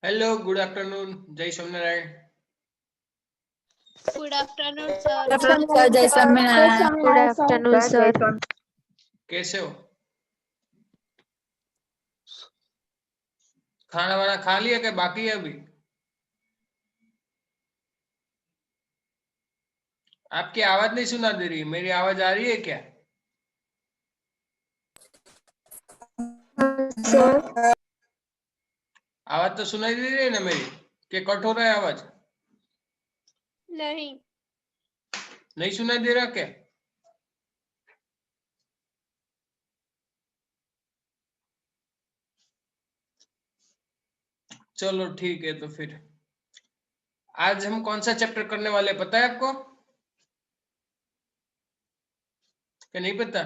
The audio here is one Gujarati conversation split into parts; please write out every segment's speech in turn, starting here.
Hello, good afternoon. Jai Swaminarayan. Good afternoon, sir. Good afternoon, sir. Jai Swaminarayan. Good afternoon, sir. कैसे हो? खाना वाना खा लिया क्या बाकी है अभी? आपकी आवाज नहीं सुना दे रही, मेरी आवाज आ रही है क्या? Sir, आवाज तो सुनाई दे रही है ना मेरी? क्या कट हो रहा है आवाज? नहीं नहीं सुनाई दे रहा क्या? चलो ठीक है, तो फिर आज हम कौन सा चैप्टर करने वाले पता है आपको? क्या नहीं पता?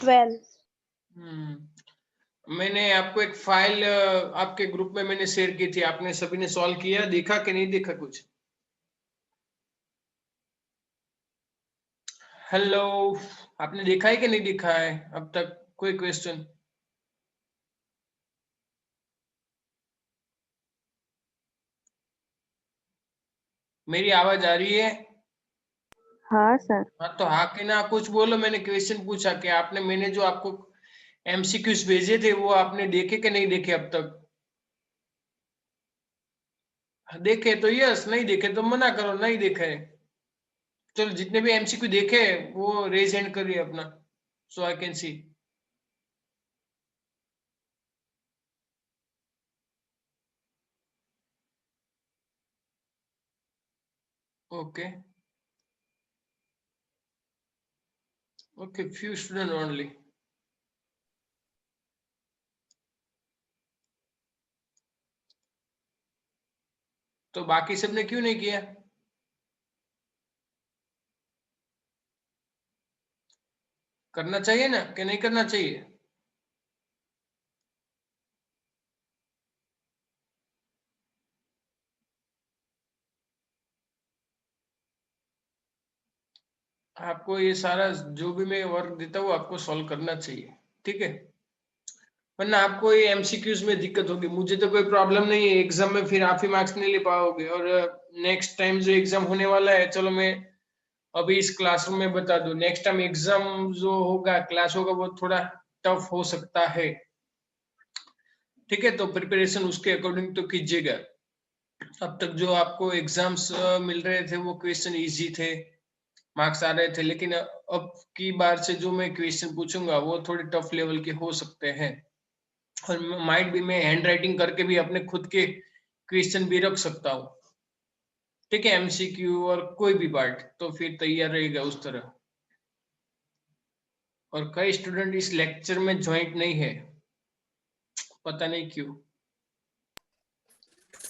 12. मैंने आपको एक फाइल आपके ग्रुप में मैंने शेयर की थी, आपने सभी ने सॉल्व किया, देखा कि नहीं देखा कुछ? हेलो, आपने देखा है कि नहीं देखा है अब तक? कोई क्वेश्चन? मेरी आवाज आ रही है? हाँ सर. हाँ तो हाँ कि ना कुछ बोलो। मैंने क्वेश्चन पूछा कि आपने, मैंने जो आपको एमसीक्यूज भेजे थे वो आपने देखे कि नहीं देखे अब तक? देखे तो यस, नहीं देखे तो मना करो नहीं देखे। चलो जितने भी एमसीक्यू देखे वो रेज हैंड करिए अपना, so I can see. Okay okay, few student only. तो बाकी सबने क्यों नहीं किया? करना चाहिए ना कि नहीं करना चाहिए? आपको ये सारा जो भी मैं वर्क देता हूँ आपको सॉल्व करना चाहिए, ठीक है? वरना आपको ये एमसीक्यूज में दिक्कत होगी। मुझे तो कोई प्रॉब्लम नहीं है, एग्जाम में फिर आप ही मार्क्स नहीं ले पाओगे। और नेक्स्ट टाइम जो एग्जाम होने वाला है, चलो मैं अभी इस क्लासरूम में बता दूं, नेक्स्ट टाइम एग्जाम जो होगा, क्लास होगा, वो थोड़ा टफ हो सकता है, ठीक है? तो प्रिपरेशन उसके अकॉर्डिंग तो कीजिएगा। अब तक जो आपको एग्जाम्स मिल रहे थे वो क्वेश्चन इजी थे, मार्क्स आ रहे थे, लेकिन अब की बार से जो मैं क्वेश्चन पूछूंगा वो थोड़े टफ लेवल के हो सकते हैं। और माइट भी मैं हैंड राइटिंग करके भी अपने खुद के क्वेश्चन भी रख सकता हूँ, ठीक है? एमसीक्यू और कोई भी पार्ट, तो फिर तैयार रहेगा उस तरह। और कई स्टूडेंट इस लेक्चर में ज्वाइंट नहीं है, पता नहीं क्यों।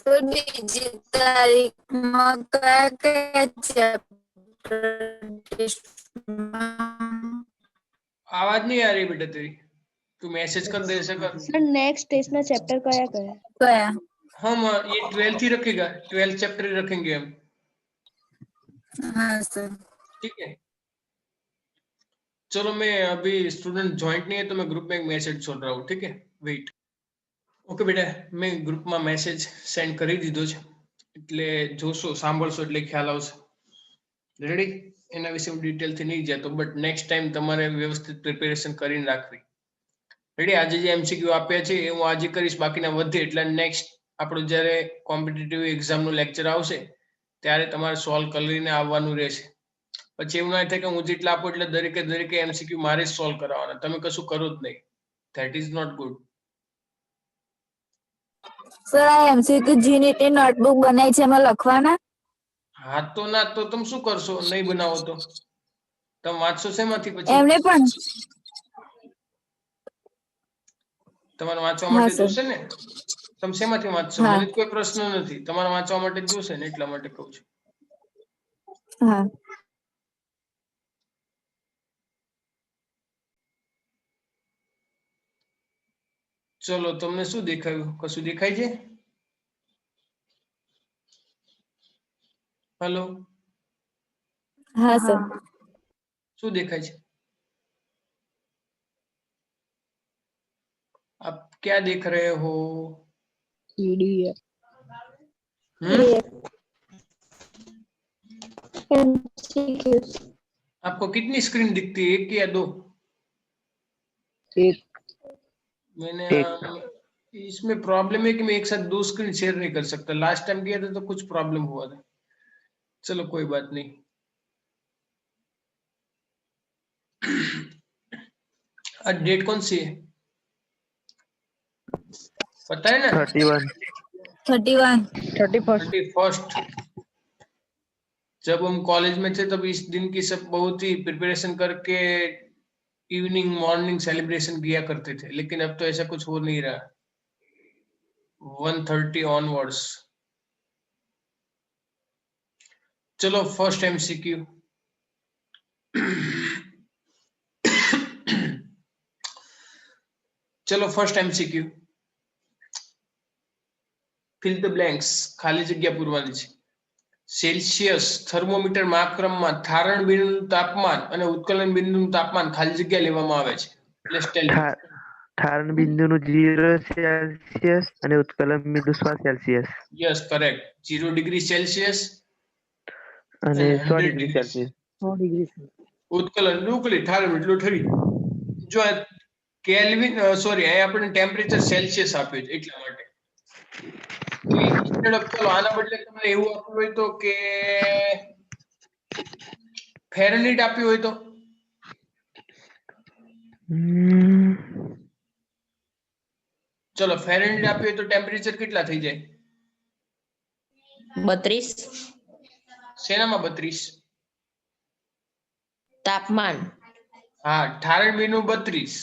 तो बीजी तारीख में क्या चैप्टर? आवाज नहीं आ रही बेटा तेरी, तू मैसेज कर दे ऐसा कर। सर नेक्स्ट टेस्ट ना चैप्टर कया कया? क्या? हम ये 12th ही रखेगा, 12th चैप्टर ही रखेंगे हम, हाँ सर। ठीक है? चलो मैं अभी स्टूडेंट ज्वाइंट नहीं है तो मैं ग्रुप में एक मैसेज छोड़ रहा हूँ, ठीक है? वेट। ઓકે બેટા, મેં ગ્રુપમાં મેસેજ સેન્ડ કરી દીધો છે, એટલે જોશો, સાંભળશો એટલે ખ્યાલ આવશે. રેડી? એના વિશે હું ડિટેલથી નહીં જતો, બટ નેક્સ્ટ ટાઈમ તમારે વ્યવસ્થિત પ્રિપેરેશન કરીને રાખવી. રેડી? આજે જે એમસીક્યુ આપ્યા છે એ હું આજે કરીશ, બાકીના વધે એટલે નેક્સ્ટ આપણું જ્યારે કોમ્પિટિટિવ એક્ઝામનું લેક્ચર આવશે ત્યારે તમારે સોલ્વ કરીને આવવાનું રહેશે. પછી એવું ના થાય કે હું જેટલા આપું એટલે દરેકે એમસીક્યુ મારે જ સોલ્વ કરાવવાના, તમે કશું કરો જ નહીં. That is not good. Sir આ એમસીક્યુ જીનીટી નોટબુક બનાવી છે એમાં લખવાના? હા તો ના તો તમે શું કરશો નહીં બનાવો તો? તમે વાંચશો શેમાંથી પછી? એમને પણ? તમારે વાંચવા હા માટે સર. જોશે ને, તમે શેમાંથી વાંચશો? હા મને કોઈ પ્રશ્ન નથી, તમારે વાંચવા માટે જોશે ને એટલા માટે કહું છું. હા. ચલો, તમને શું દેખાયું? કશું દેખાય છે? હેલો, હા સર. શું દેખાય છે? आप क्या देख रहे हो? PDF MCQs. आपको कितनी स्क्रीन दिखती है, एक या दो? एक मैंने एक। इसमें प्रॉब्लम है कि मैं एक साथ दो स्क्रीन शेयर नहीं कर सकता। लास्ट टाइम किया था तो कुछ प्रॉब्लम हुआ था। चलो कोई बात नहीं। आज डेट कौन सी है पता है ना? 31। 31। 31st 31st। जब हम कॉलेज में थे तब इस दिन की सब बहुत ही प्रिपरेशन करके इवनिंग मॉर्निंग सेलिब्रेशन किया करते थे, लेकिन अब तो ऐसा कुछ हो नहीं रहा। 1:30 ऑनवर्ड्स। चलो फर्स्ट एमसीक्यू। चलो first MCQ. Fill the blanks, ખાલી જગ્યા પૂરવાની છે. સેલ્સિયસ થર્મોમીટર માપક્રમમાં ઠારણ બિંદુનું તાપમાન અને ઉત્કલન બિંદુનું તાપમાન ખાલી જગ્યા લેવામાં આવે છે. પ્લસ ટેલ મી. ઠારણ બિંદુનું 0 સેલ્સિયસ અને ઉત્કલન બિંદુ 100 Celsius yes correct. 0 degree Celsius અને અને 100 100 ડિગ્રી ડિગ્રી સેલ્સિયસ. 100 ડિગ્રી ઉત્કલન ઉકળી ઠારણ એટલું ઠરી. જો કેલ્વિન સોરી અહીંયા આપણે ટેમ્પરેચર સેલ્સિયસ આપ્યું છે એટલા માટે. ઇન્સ્ટેડ ઓફ ચલો આના બદલે તમને એવું આપ્યું હોય તો કે ફેરનહીટ આપ્યું હોય તો ચલો ફેરનહીટ આપ્યું હોય તો ટેમ્પરેચર કેટલા થઈ જાય? 32 શેનામાં 32? તાપમાન હા, ઠારણ બિંદુ 32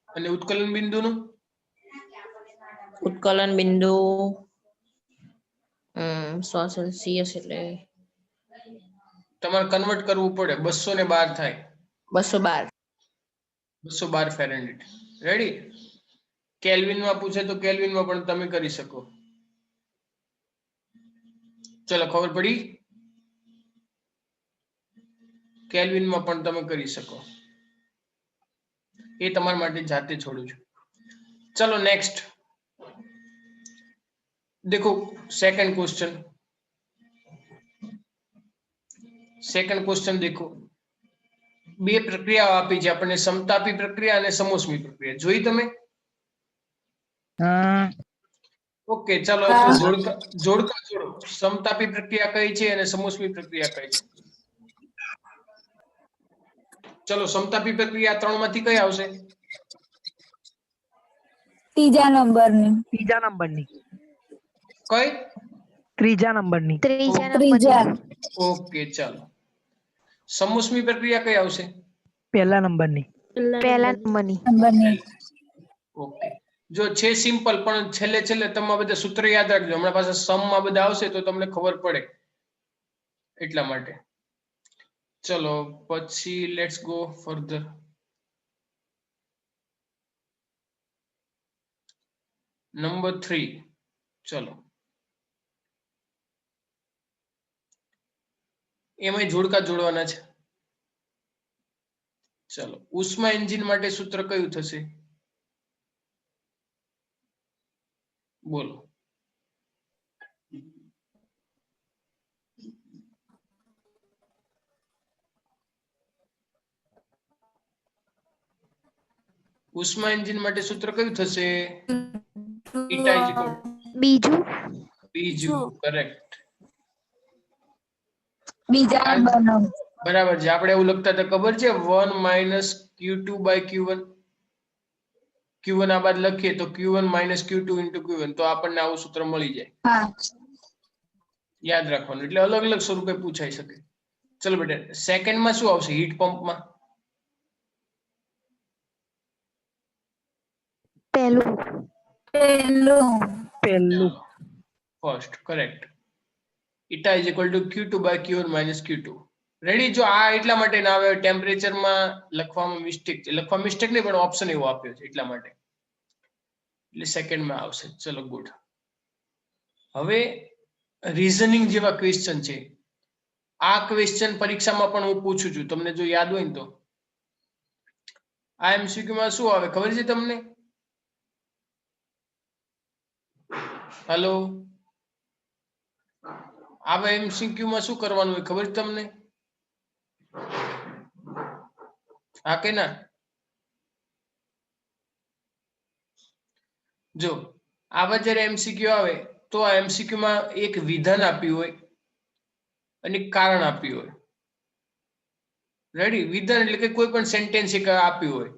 અને ઉત્કલન બિંદુનું ઉત્કલન બિંદુ 100 સેલ્સિયસ એટલે તમારે કન્વર્ટ કરવું પડે. 212 થાય. 212. 212 ફેરનહીટ. રેડી? કેલ્વિનમાં પૂછે તો કેલ્વિનમાં પણ તમે કરી શકો. ચલો ખબર પડી? કેલ્વિનમાં પણ તમે કરી શકો. એ તમારા માટે જાતે છોડું છું. चलो नेक्स्ट देखो सेकंड क्वेश्चन देखो. બે પ્રક્રિયાઓ આપી છે આપણને, સમતાપી પ્રક્રિયા અને સમોષ્મી પ્રક્રિયા. જોઈ તમે? ઓકે ચાલો જોડકા જોડો. સમતાપી પ્રક્રિયા કઈ છે અને સમોષ્મી પ્રક્રિયા કઈ છે? ચલો સમતાપી પ્રક્રિયા ત્રણ માંથી કઈ આવશે? ત્રીજા નંબરની. કઈ? ત્રીજા નંબરની. ત્રીજા. ઓકે ચાલો. સમોષ્મી પ્રક્રિયા કઈ આવશે? પહેલા નંબરની. ઓકે. જો છે સિમ્પલ, પણ છેલ્લે છેલ્લે તમે બધા સૂત્ર યાદ રાખજો. હમણાં પાસે સમ માં બધા આવશે તો તમને ખબર પડે એટલા માટે. ચલો પછી લેટ્સ ગો ફર્ધર. નંબર 3. ચલો એમાં જોડકા જોડવાના છે. ચલો ઉષ્મા એન્જિન માટે સૂત્ર કયું થશે? બોલો. ઉષ્મા એન્જિન માટે સૂત્ર કયું થશે? eta is equal બીજું. કરેક્ટ. બીજા નંબરનો. બરાબર છે. આપણે એવું લખતા હતા ખબર છે, 1 - Q2/Q1. Q1 આ બાદ લખીએ તો Q1 - Q2 * Q1, તો આપણને આવું સૂત્ર મળી જાય. હા. યાદ રાખવાનું. એટલે અલગ અલગ સ્વરૂપે પૂછાઈ શકે. ચલો બેટા સેકન્ડમાં શું આવશે? હીટ પંપમાં પહેલું. First. Correct. eta is equal to Q2/Q1 - Q2. Ready? જો આ એટલા માટે ના આવે, ટેમ્પરેચરમાં લખવામાં મિસ્ટેક છે. લખવા મિસ્ટેક નહીં, પણ ઓપ્શન એવો આપ્યો છે એટલા માટે. એટલે સેકન્ડમાં આવશે. ચલો ગુડ. હવે રીઝનિંગ જેવા ક્વેશ્ચન છે. આ ક્વેશ્ચન પરીક્ષામાં પણ હું પૂછું છું, તમને જો યાદ હોય ને તો. આ એમસીક્યુ માં શું આવે ખબર છે તમને? હેલો, આવા MCQ માં શું કરવાનું હોય ખબર છે તમને? હા કે ના? જો આવા જ્યારે MCQ આવે તો આ MCQ માં એક વિધાન આપ્યું હોય અને કારણ આપ્યું હોય. રેડી? વિધાન એટલે કે કોઈ પણ સેન્ટેન્સ એક આપ્યું હોય.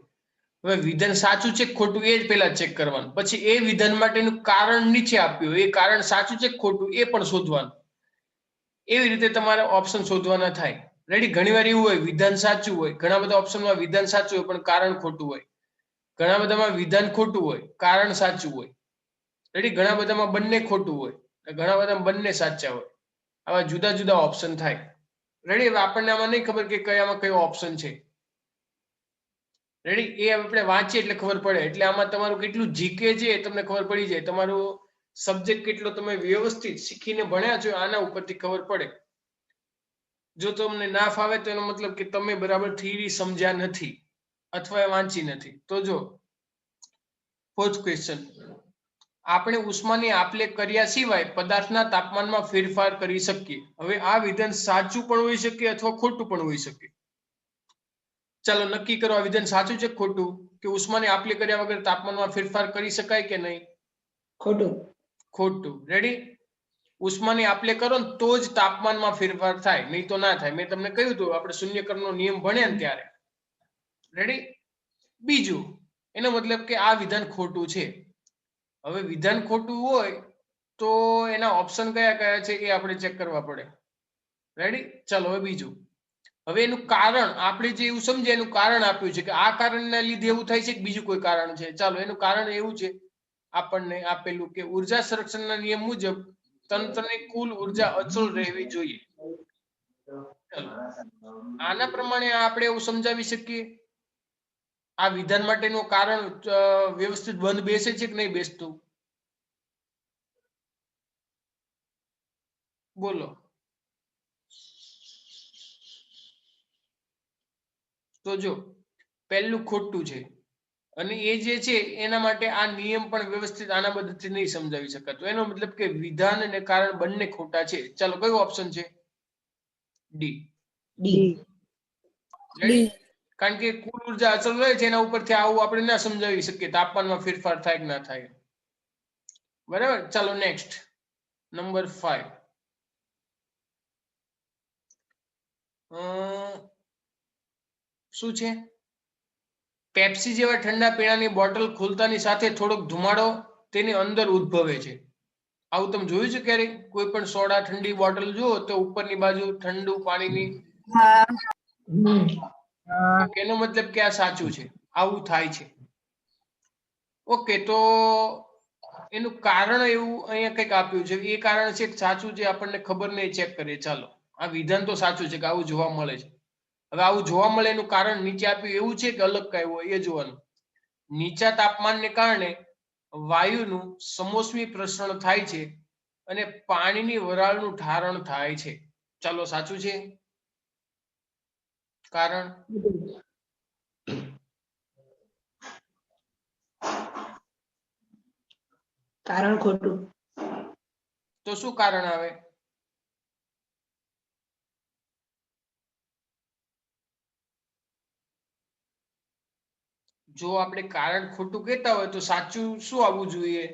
હવે વિધાન સાચું છે કે ખોટું એ જ પહેલા ચેક કરવાનું. પછી એ વિધાન માટેનું કારણ નીચે આપ્યું હોય, એ કારણ સાચું છે કે ખોટું એ પણ શોધવાનું. એવી રીતે તમારે ઓપ્શન શોધવાના થાય. રેડી? ઘણીવાર એવું હોય વિધાન સાચું હોય, ઘણા બધા ઓપ્શનમાં વિધાન સાચું હોય પણ કારણ ખોટું હોય. ઘણા બધામાં વિધાન ખોટું હોય, કારણ સાચું હોય. રેડી? ઘણા બધામાં બંને ખોટું હોય, ઘણા બધામાં બંને સાચા હોય. આવા જુદા જુદા ઓપ્શન થાય. રેડી? હવે આપણને આમાં નહીં ખબર કે કયામાં કયો ઓપ્શન છે. રેડી? એ આપણે વાંચીએ એટલે ખબર પડે. એટલે આમાં તમારું કેટલું જીકે છે એ તમને ખબર પડી જાય. તમારું સબ્જેક્ટ કેટલો તમે વ્યવસ્થિત શીખીને ભણ્યા છો આના ઉપરથી ખબર પડે. જો તમને ના ફાવે તો એનો મતલબ કે તમે બરાબર થિયરી સમજ્યા નથી અથવા વાંચી નથી. તો જો ફોર્થ ક્વેશ્ચન, આપણે ઉષ્માની આપ-લે કર્યા સિવાય પદાર્થના તાપમાનમાં ફેરફાર કરી શકીએ. હવે આ વિધાન સાચું પણ હોઈ શકે અથવા ખોટું પણ હોઈ શકે. ચાલો નક્કી કરો આ વિધાન સાચું છે કે ખોટું? કે ઉષ્માની આપ-લે કર્યા વગર તાપમાનમાં ફેરફાર કરી શકાય કે નહીં? ખોટું. ખોટું. રેડી? ઉષ્માની આપ-લે કરો ને તો જ તાપમાનમાં ફેરફાર થાય, નહીં તો ના થાય. મેં તમને કહ્યું હતું આપણે શૂન્યકર્ણનો નિયમ ભણ્યા ને ત્યારે. રેડી? બીજું, એનો મતલબ કે આ વિધાન ખોટું છે. હવે વિધાન ખોટું હોય તો એના ઓપ્શન કયા કયા છે એ આપણે ચેક કરવા પડે. રેડી? ચાલો હવે બીજું. હવે એનું કારણ આપણે જે એવું સમજીએ એનું કારણ આપ્યું છે કે આ કારણના લીધે એવું થાય છે કે બીજું કોઈ કારણ છે. ચાલો એનું કારણ એવું છે આપણને આપેલું કે ઉર્જા સંરક્ષણના નિયમ મુજબ તંત્રની કુલ ઉર્જા અચળ રહેવી જોઈએ. ચાલો આના પ્રમાણે આપણે એવું સમજાવી શકીએ આ વિધાન માટેનું કારણ વ્યવસ્થિત બંધ બેસે છે કે નહીં બેસતું? બોલો. તો જો પહેલું ખોટું છે અને એ જે છે એના માટે આ નિયમ પણ વ્યવસ્થિત આના બધાથી નહીં સમજાવી શકાતો. એનો મતલબ કે વિધાન અને કારણ બંને ખોટા છે. ચાલો કયો ઓપ્શન છે? ડી. ડી. રેડી? કારણ કે કુલ ઉર્જા અચળ રહે છે એના ઉપરથી આવું આપણે ના સમજાવી શકીએ તાપમાનમાં ફેરફાર થાય કે ના થાય. બરાબર? ચાલો નેક્સ્ટ નંબર 5. શું છે? પેપ્સી જેવા ઠંડા પીણાની બોટલ ખોલતાની સાથે થોડોક ધુમાડો તેની અંદર ઉદ્ભવે છે. આવું તમે જોયું છે ક્યારે? કોઈ પણ સોડા ઠંડી બોટલ જુઓ તો ઉપરની બાજુ ઠંડુ પાણીની, એનો મતલબ કે આ સાચું છે, આવું થાય છે. ઓકે, તો એનું કારણ એવું અહીંયા કંઈક આપ્યું છે. એ કારણ છે સાચું જે આપણને ખબર નહીં, ચેક કરીએ. ચાલો આ વિધાન તો સાચું છે કે આવું જોવા મળે છે. હવે આવું જોવા મળે એનું કારણ નીચે આપ્યું એવું છે કે અલગ કઈ હોય એ જોવાનું. નીચા તાપમાનને કારણે વાયુનું સમોષ્મી પ્રસરણ થાય છે અને પાણીની વરાળનું ઠારણ થાય છે. ચાલો સાચું છે કારણ? કારણ ખોટું. તો શું કારણ આવે? જો આપણે કારણ ખોટું કહેતા હોય તો સાચું શું આવવું જોઈએ?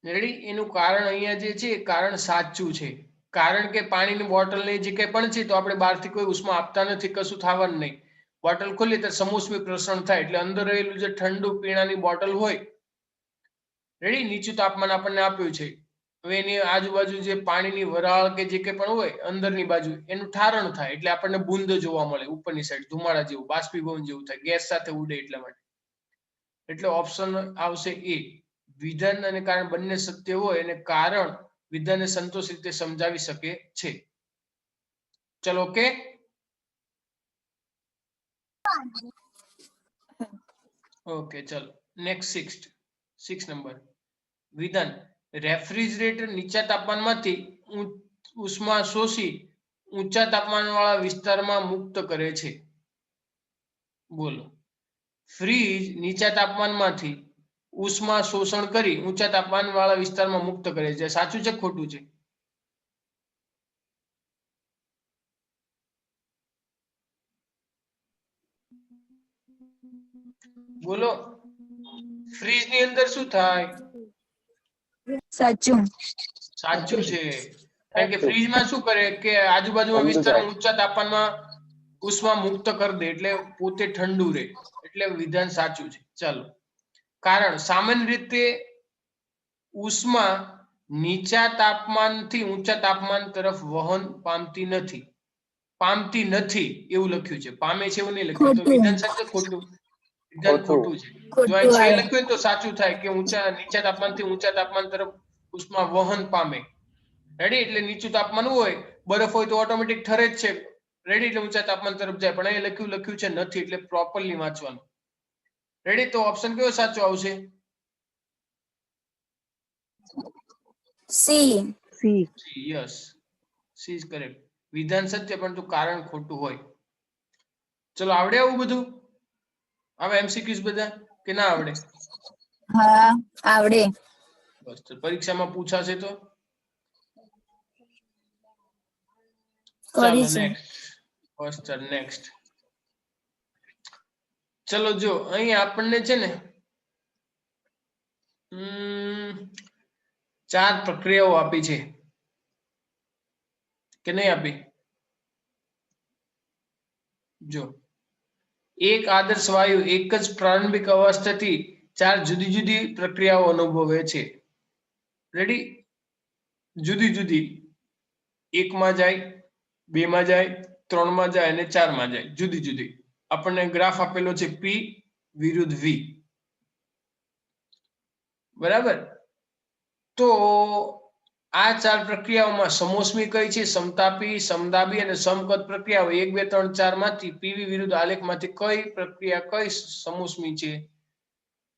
રેડી? એનું કારણ અહીંયા જે છે કારણ સાચું છે. કારણ કે પાણીની બોટલની જે કંઈ પણ છે તો આપણે બહારથી કોઈ ઉષ્મા આપતા નથી, કશું થવાનું નહીં. બોટલ ખોલીએ તો સમોષ્મી પ્રસરણ થાય એટલે અંદર રહેલું જે ઠંડુ પીણાની બોટલ હોય, રેડી, નીચું તાપમાન આપણને આપ્યું છે. હવે એની આજુબાજુ જે પાણીની વરાળ કે જે કંઈ પણ હોય અંદરની બાજુ એનું ઠારણ થાય એટલે આપણને બુંદ જોવા મળે ઉપરની સાઈડ, ધુમાડા જેવું, બાષ્પીભવન જેવું થાય, ગેસ સાથે ઉડે એટલા માટે. એટલે ઓપ્શન આવશે એ. વિધાન અને કારણ બંને સત્ય હોય અને કારણ વિધાનને સંતોષ રીતે સમજાવી શકે છે. ચલો ઓકે. ઓકે ચલો નેક્સ્ટ 6 નંબર વિધાન રેફ્રિજરેટર નીચા તાપમાનમાંથી ઉષ્મા શોષી ઊંચા તાપમાનવાળા વિસ્તારમાં મુક્ત કરે છે. બોલો. ફ્રીજ નીચા તાપમાનમાંથી ઉષ્મા શોષણ કરી ઊંચા તાપમાન વાળા વિસ્તારમાં મુક્ત કરે છે. સાચું છે કે ખોટું છે? બોલો. ફ્રીજ ની અંદર શું થાય? સાચું. સાચું છે. કારણ કે ફ્રીજમાં શું કરે કે આજુબાજુના વિસ્તારમાં ઊંચા તાપમાનમાં ઉષ્મા મુક્ત કરી દે એટલે પોતે ઠંડુ રહે. એટલે વિધાન સાચું છે. ચાલો. કારણ સામાન્ય રીતે ઉષ્મા નીચા તાપમાનથી ઊંચા તાપમાન તરફ વહન પામતી નથી. પામતી નથી એવું લખ્યું છે. પામે છે એવું નહીં લખ્યું. તો ખોટું. વિધાન સાચું ખોટું? વિધાન ખોટું છે. જો અહીં છે લખ્યું હોય તો સાચું થાય કે નીચા તાપમાનથી ઊંચા તાપમાન તરફ ઉષ્મા વહન પામે. રેડી? એટલે નીચું તાપમાન હોય, બરફ હોય તો ઓટોમેટિક ઠરે જ છે. રેડી? એટલે ઊંચા તાપમાન તરફ જાય. પણ અહીં લખ્યું છે નથી, એટલે પ્રોપરલી વાંચવાનું. રેડી? તો ઓપ્શન કયો સાચો આવશે? C. C. Yes, she is correct. વિધાન સત્ય પરંતુ કારણ ખોટું હોય. ચલો, આવડે આવું બધું? હવે એમસીક્યુઝ બધા કે ના આવડે? હા આવડે. બસ, તો પરીક્ષામાં પૂછાશે તો ચાલો કરીશું. નેક્સ્ટ. નેક્સ્ટ. ચલો, જો અહીં આપણને છે ને 4 પ્રક્રિયાઓ આપી છે કે નહીં આપી? જો, એક આદર્શ વાયુ એક જ પ્રારંભિક અવસ્થાથી 4 જુદી જુદી પ્રક્રિયાઓ અનુભવે છે. રેડી? જુદી જુદી. 1 માં જાય, 2 માં જાય, 3 માં જાય અને 4 માં જાય. જુદી જુદી. આપણને ગ્રાફ આપેલો છે P વિરુદ્ધ V. બરાબર? તો આ 4 પ્રક્રિયાઓમાં સમોષ્મી કઈ છે? સમતાપી, સમદાબી અને સમકદ પ્રક્રિયાઓ 1, 2, 3, 4 માંથી પીવી વિરુદ્ધ આલેખમાંથી કઈ પ્રક્રિયા કઈ સમોષ્મી છે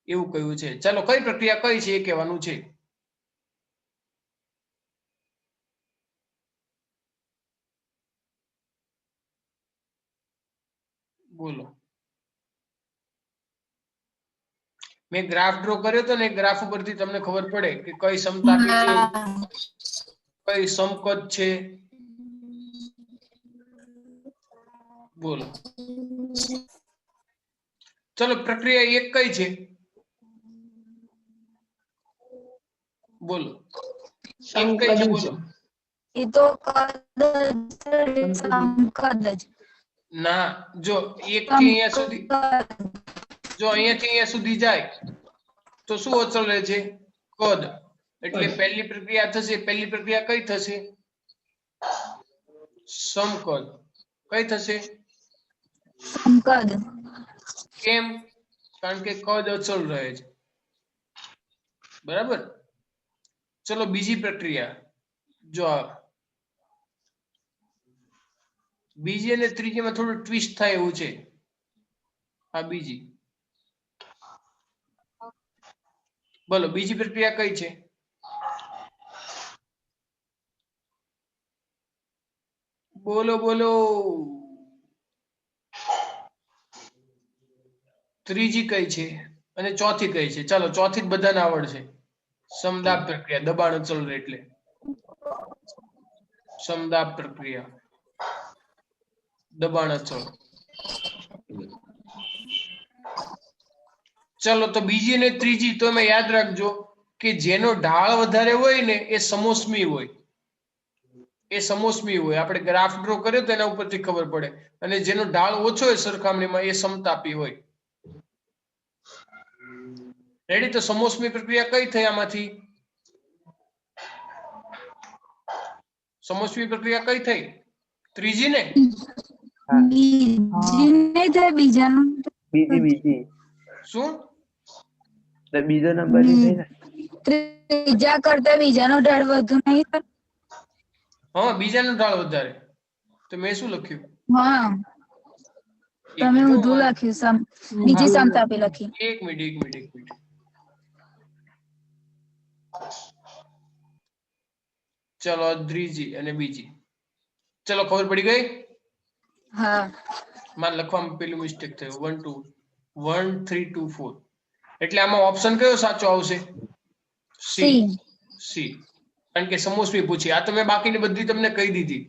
એવું કહ્યું છે. ચાલો, કઈ પ્રક્રિયા કઈ છે એ કહેવાનું છે. બોલો. મેં ગ્રાફ ડ્રો કર્યો તો ને, ગ્રાફ ઉપરથી તમને ખબર પડે કે કઈ સમતાપી છે, કઈ સમકદ છે. બોલો. ચલો, પ્રક્રિયા 1 કઈ છે? બોલો. 1 કઈ છે? બોલો. એ તો સમકદ જ. ના, જો 1 થી અહીંયા સુધી, જો અહીંયાથી અહીંયા સુધી જાય તો શું અચળ રહે છે? કદ. એટલે પહેલી પ્રક્રિયા થશે. પહેલી પ્રક્રિયા કઈ થશે? સમકદ. કઈ થશે? સમકદ. કેમ? કારણ કે કદ અચળ રહે છે. બરાબર? ચલો, બીજી પ્રક્રિયા. જો બીજી અને ત્રીજીમાં થોડું ટ્વિસ્ટ થાય એવું છે. આ બીજી. બોલો, બીજી પ્રક્રિયા કઈ છે? બોલો બોલો. ત્રીજી કઈ છે અને ચોથી કઈ છે? ચાલો, ચોથી જ બધાને આવડશે. સમદાબ પ્રક્રિયા. દબાણ અચળ રહે એટલે સમદાબ પ્રક્રિયા. દબાણ અચળ. ચલો, તો બીજી અને ત્રીજી તો એમાં યાદ રાખજો કે જેનો ઢાળ વધારે હોય ને એ સમોષ્મી હોય. એ સમોષ્મી હોય. આપણે ગ્રાફ ડ્રો કર્યો તો એના ઉપરથી ખબર પડે. અને જેનો ઢાળ ઓછો હોય સરખામણીમાં એ સમતાપી હોય. રેડી? તો સમોષ્મી પ્રક્રિયા કઈ થઈ આમાંથી? સમોષ્મી પ્રક્રિયા કઈ થઈ? ત્રીજી ને? બીજી નહીં થાય, બીજાનું બીજી શું? બીજો નંબર ની થઈ ને? ત્રીજા કરતા બીજાનો ઢાળ વધુ નહીં થાય? હા, બીજાનો ઢાળ વધારે. તો મેં શું લખ્યું? હા, તમે ઊંધું લખ્યું. બીજી સમતાપી લખી. એક મિનિટ. ચલો, ત્રીજી અને બીજી. ચલો, ખબર પડી ગઈ? હા. મારે લખવામાં પેલું મિસ્ટેક થયું. 1 2 1 3 2 4. એટલે આમાં ઓપ્શન કયો સાચો આવશે? સી. સી, કારણ કે સમોસમી પૂછી. આ તો મેં બાકીની બધી તમને કહી દીધી,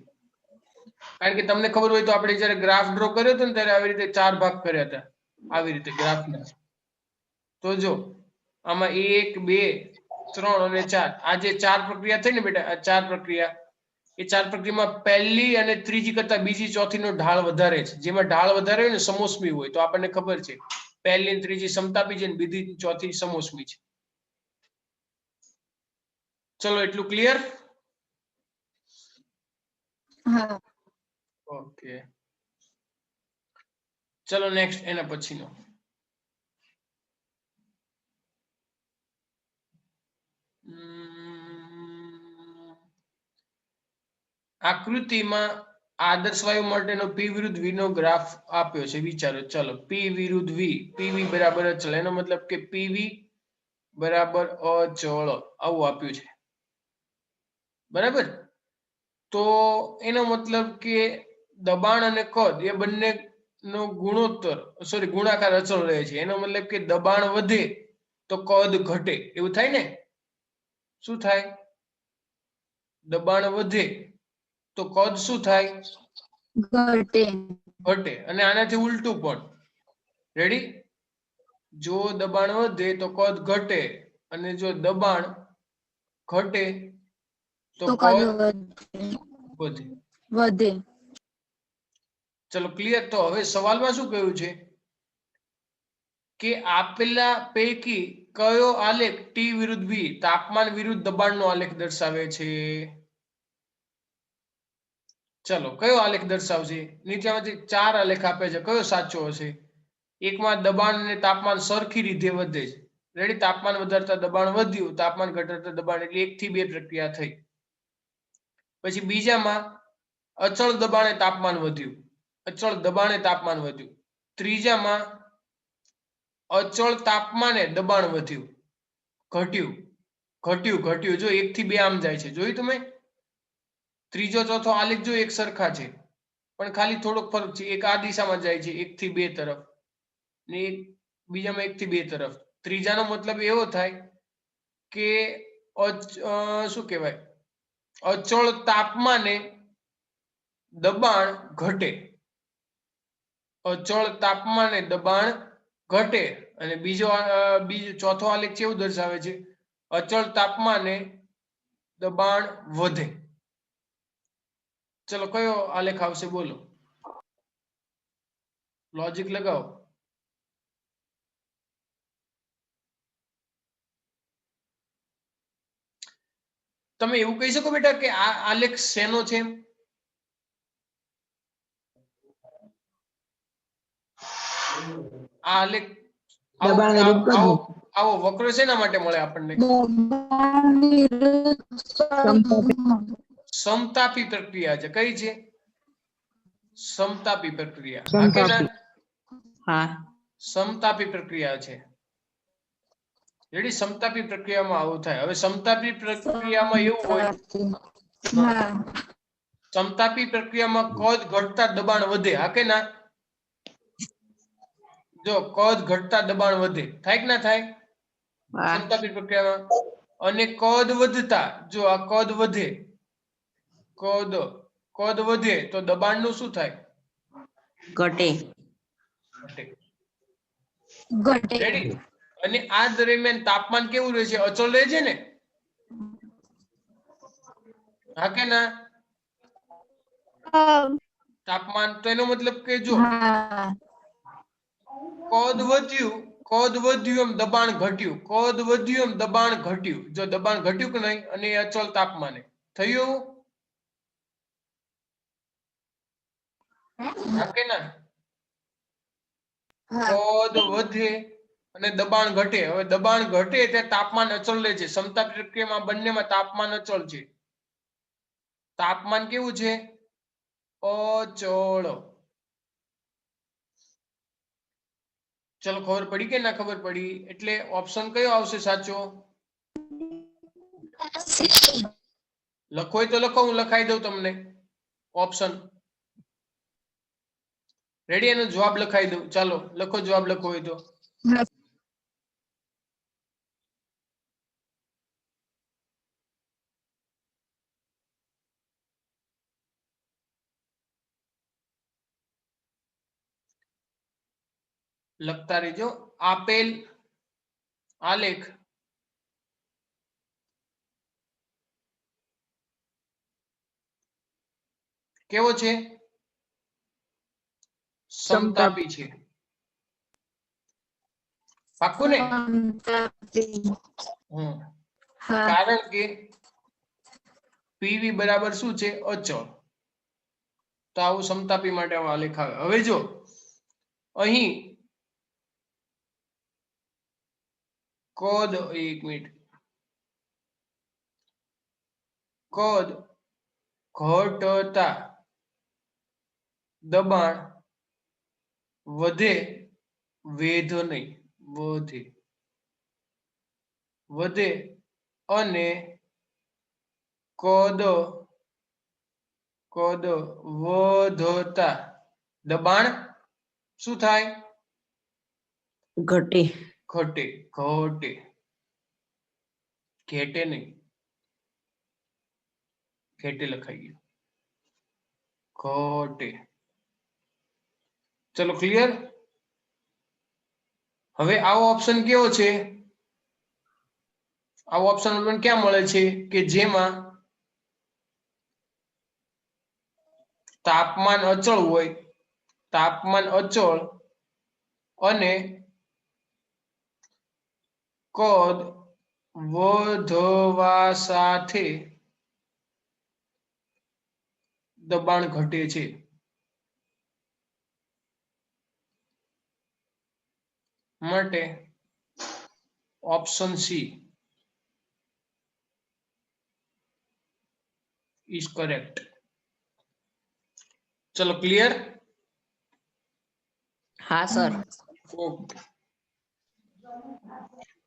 કારણ કે તમને ખબર હોય તો આપણે જયારે ગ્રાફ ડ્રો કર્યો હતો ને ત્યારે આવી રીતે 4 ભાગ કર્યા હતા, આવી રીતે ગ્રાફના. તો જો આમાં 1 2 3 અને 4, આ જે 4 પ્રક્રિયા થઈ ને બેટા, આ 4 પ્રક્રિયા, એ 4 પ્રક્રિયામાં પહેલી અને ત્રીજી કરતા બીજી ચોથીનો ઢાળ વધારે છે. જેમાં ઢાળ વધારે હોય ને સમોસમી હોય, તો આપણને ખબર છે પહેલી અને ત્રીજી સમતાપી છે ને બીજી ચોથી સમોસમી છે. ચલો એટલું ક્લિયર? હા. ઓકે, ચલો નેક્સ્ટ એના પછીનો. આકૃતિમાં આદર્શ વાયુ માટેનો P વિરુદ્ધ V નો ગ્રાફ આપ્યો છે. વિચારો. ચલો P વિરુદ્ધ V, PV બરાબર અચળ, એનો મતલબ કે PV બરાબર અચળ, આવું આપ્યું છે. બરાબર? તો એનો મતલબ કે દબાણ અને કદ એ બંને નો ગુણોત્તર, સોરી ગુણાકાર અચળ રહે છે. એનો મતલબ કે દબાણ વધે તો કદ ઘટે, એવું થાય ને? શું થાય? દબાણ વધે તો કદ શું થાય? ઘટે. ઘટે. અને આનાથી ઉલટું પણ. રેડી? જો દબાણ વધે તો કદ ઘટે, અને જો દબાણ ઘટે તો તો કદ કદ વધે. વધે. ચલો ક્લિયર? તો હવે સવાલમાં શું કહ્યું છે કે આપેલા પૈકી કયો આલેખ T વિરુદ્ધ V, તાપમાન વિરુદ્ધ દબાણનો આલેખ દર્શાવે છે? ચલો કયો આલેખ દર્શાવશે? નીચેમાંથી 4 આલેખ આપે છે, કયો સાચો હશે? એકમાં દબાણ અને તાપમાન સરખી રીતે વધે છે. રેડી? તાપમાન વધારતા દબાણ વધ્યું, તાપમાન ઘટાડતા દબાણ, એટલે 1 થી 2 પ્રક્રિયા થઈ. પછી બીજામાં અચળ દબાણે તાપમાન વધ્યું, અચળ દબાણે તાપમાન વધ્યું. ત્રીજામાં અચળ તાપમાને દબાણ વધ્યું, ઘટ્યું, ઘટ્યું, ઘટ્યું. જો 1 થી 2 આમ જાય છે, જોયું તમે? ત્રીજો ચોથો આલેખ જો એક સરખા છે, પણ ખાલી થોડોક ફરક છે. એક આ દિશામાં જાય છે 1 થી 2 તરફ, ને એક બીજામાં 1 થી 2 તરફ. ત્રીજાનો મતલબ એવો થાય કે શું કહેવાય, અચળ તાપમાને દબાણ ઘટે, અચળ તાપમાને દબાણ ઘટે. અને બીજો ચોથો આલેખ કેવું દર્શાવે છે? અચળ તાપમાને દબાણ વધે. ચલો કયો આલેખ આવશે? બોલો, લોજિક લગાવો. તમે એવું કહી શકો બેટા કે આ આલેખ શેનો છે? આ આલેખ દબાણ વિરુદ્ધ કદ. આવો વક્ર શેના માટે મળે આપણને? દબાણ વિરુદ્ધ સમતાપી પ્રક્રિયા છે. કઈ છે? સમતાપી પ્રક્રિયા. હા કે ના? હા. સમતાપી પ્રક્રિયા છે. રેડી? સમતાપી પ્રક્રિયામાં આવું થાય. હવે સમતાપી પ્રક્રિયામાં એવું હોય, હા. સમતાપી પ્રક્રિયામાં કદ ઘટતા દબાણ વધે. હા કે ના? જો કદ ઘટતા દબાણ વધે, થાય કે ના થાય? સમતાપી પ્રક્રિયામાં. અને કદ વધતા, જો આ કદ વધે, કદ વધે તો દબાણનું શું થાય? ઘટે. ઘટે. રેડી? અને આ દરમિયાન તાપમાન કેવું રહે છે? અચળ રહે છે ને? હા કે ના? તાપમાન, તો એનો મતલબ કે જો હા. કદ વધ્યું એમ દબાણ ઘટ્યું, કદ વધ્યું એમ દબાણ ઘટ્યું. જો દબાણ ઘટ્યું કે નહીં, અને એ અચળ તાપમાને થયું. હા કે ના? કદ વધે અને દબાણ ઘટે. હવે દબાણ ઘટે એટલે તાપમાન અચળ રહે છે. સમતા પ્રક્રિયામાં બંનેમાં તાપમાન અચળ છે. તાપમાન કેવું છે? અચળ. ચલો ખબર પડી કે ના ખબર પડી? એટલે ઓપ્શન કયો આવશે સાચો? લખો હોય તો લખો, હું લખાઈ દઉં તમને ઓપ્શન. રેડી? એનો જવાબ લખાઈ દઉં. ચાલો લખો, જવાબ લખો હોય તો. લખતા રહેજો. આપેલ આલેખ કેવો છે? સમતાપી છે. પાક્કું ને? હા કારણ કે પીવી બરાબર શું છે? અચળ. તો આવું સમતાપી માટે આવો આલેખ આવે. હવે જો અહીં કદ, એક મિનિટ, કદ ઘટતા દબાણ વધે, વેધ નહીં, વધે અને કદ વધતા દબાણ શું થાય? ઘટે. ઘટે. ઘેટે નહીં, ઘેટે લખાઈ ગયું, ઘટે. ચલો ક્લિયર? હવે આવો ઓપ્શન કેવો છે? આવો ઓપ્શન આપણને ક્યાં મળે છે? કે જેમાં તાપમાન અચળ હોય, તાપમાન અચળ અને કદ વધવા સાથે દબાણ ઘટે છે. માટે ઓપ્શન સી ઇઝ કરેક્ટ. ચલો ક્લિયર? હા સર. ઓકે.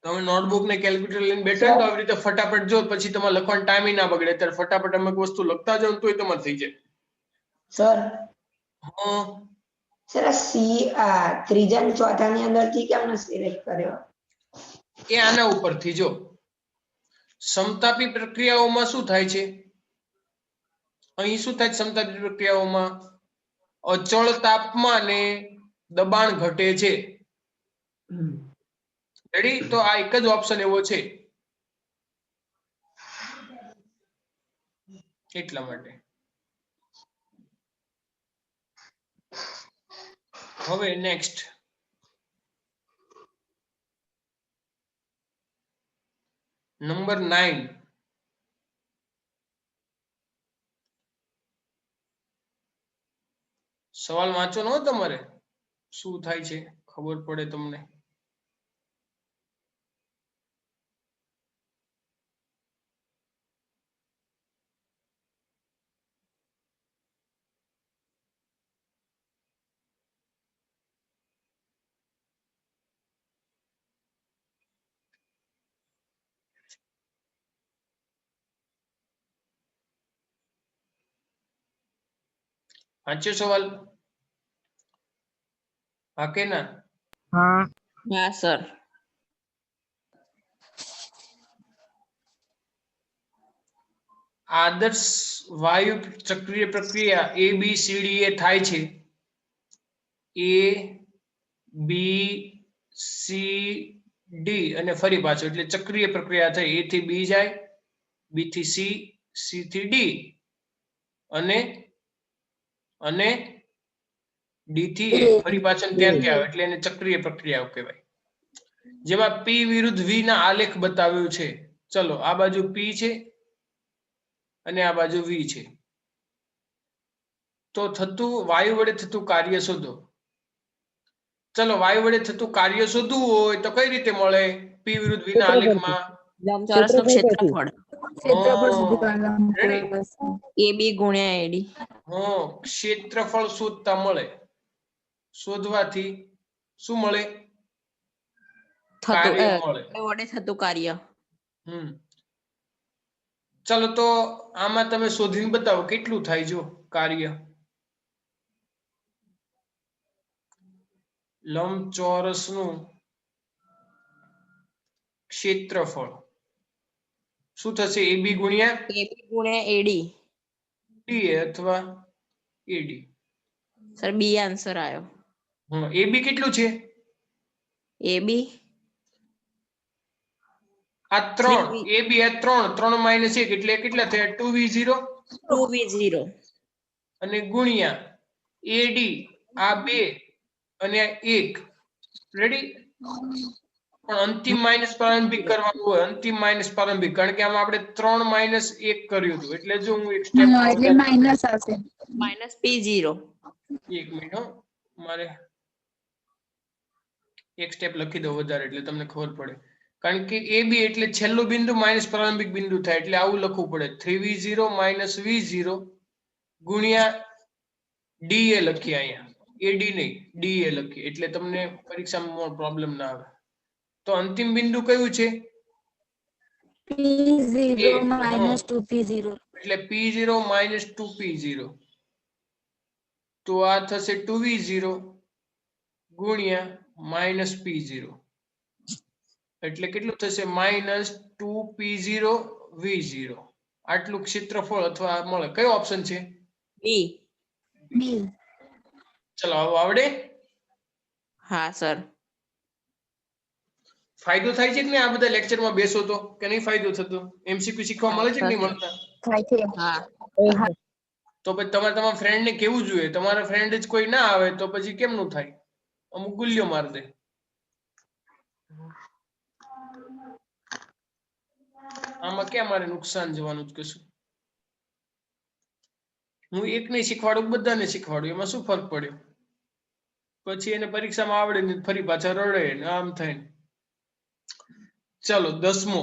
તમે નોટબુક ને કેલ્ક્યુલેટર લઈને બેઠા ને તો આવી રીતે ફટાફટ જો, પછી તમારે લખવાનો ટાઈમ ના બગડે. ત્યારે ફટાફટ અમુક વસ્તુ લખતા જાવ તોય તમારે થઈ જાય. સર હા, સર આ સી ત્રીજા અને ચોથા ની અંદર થી કેમ સિલેક્ટ કર્યો? એ આના ઉપરથી જો સમતાપી પ્રક્રિયાઓમાં શું થાય છે? અહીં શું થાય? સમતાપી પ્રક્રિયાઓમાં અચળ તાપમાને દબાણ ઘટે છે. રેડી? તો આ એક જ ઓપ્શન એવો છે એટલા માટે. હવે નેક્સ્ટ નંબર 9. સવાલ વાંચવાનો હો તમારે, શું થાય છે ખબર પડે તમને. વાંચ્યો સવાલ? હા કે ના? હા હા સર. આદર્શ વાયુ ચક્રીય પ્રક્રિયા ABCD થાય છે. ABCD અને ફરી પાછો એટલે ચક્રીય પ્રક્રિયા થઈ. A થી B જાય, B થી C, C થી D અને D થી A ફરી પાછળ ત્યાં આવે એટલે એને ચક્રીય પ્રક્રિયા કહેવાય. જેમાં P વિરુદ્ધ V ના આલેખ બતાવ્યું છે. ચલો આ બાજુ P છે અને આ બાજુ V છે. તો થતું વાયુ વડે થતું કાર્ય શોધો. ચલો વાયુ વડે થતું કાર્ય શોધવું હોય તો કઈ રીતે મળે? P વિરુદ્ધ V ના આલેખમાં લંબચોરસનું ક્ષેત્રફળ ક્ષેત્રફળ સુધી Ready? AB ગુણ્યા AD. ક્ષેત્રફળ શોધતા મળે. શોધવાથી શું મળે? થતું કાર્ય મળે. વડે થતું કાર્ય. ચલો તો આમાં તમે શોધીને બતાવો કેટલું થાય જો કાર્ય. લંબચોરસનું ક્ષેત્રફળ શું થશે? AB ગુણ્યા AB ગુણ્યા AD. DA અથવા AD. સર બી આન્સર આવ્યો. AB કેટલું છે? AB આ 3 3V એ બી આ 3 માઇનસ 1 એટલે કેટલા થયા 2v0 2V0 અને ગુણ્યા AD આ 2 અને આ 1 રેડી પણ અંતિમ માઇનસ પ્રારંભિક કરવાનું હોય અંતિમ માઇનસ પ્રારંભિક કારણ કે આમાં આપણે 3 માઇનસ 1 કર્યું હતું એટલે જો હું એક સ્ટેપ એટલે માઇનસ આવશે. P0 એક મિનિટ હો મારે એક સ્ટેપ લખી દઉં વધારે એટલે તમને ખબર પડે કારણ કે એ બી એટલે છેલ્લું બિંદુ માઇનસ પ્રારંભિક બિંદુ થાય એટલે આવું લખવું પડે 3v0 માઇનસ v0 ગુણ્યા ડીએ લખીએ અહીંયા એડી નહીં ડીએ લખીએ એટલે તમને પરીક્ષામાં પ્રોબ્લેમ ના આવે તો અંતિમ બિંદુ કયું છે P0 એ, minus 2P0. એટલે p0 માઇનસ 2p0 તો આ થશે 2v0 ગુણ્યા માઇનસ p0 એટલે કેટલું થશે માઇનસ 2p0 v0 આટલું ક્ષેત્રફળ અથવા મળે કયો ઓપ્શન છે B B. ચલો હવે આવડે હા સર ફાયદો થાય છે કે નહીં આ બધા લેક્ચરમાં બેસો તો કે નહીં ફાયદો થતો એમસીક્યુ શીખવા મળે છે કે નહીં મળતા થાય છે. હા તો પછી તમારા ફ્રેન્ડ ને કેવું જોઈએ તમારા ફ્રેન્ડ જ કોઈ ના આવે તો પછી કેમનું થાય અમુક ગુલ્યો માર દે આમાં ક્યાં મારે નુકસાન જવાનું જ કશું હું એક ને શીખવાડું બધાને શીખવાડું એમાં શું ફરક પડ્યો પછી એને પરીક્ષામાં આવડે ને ફરી પાછા રડે ને આમ થાય ને. ચલો 10મો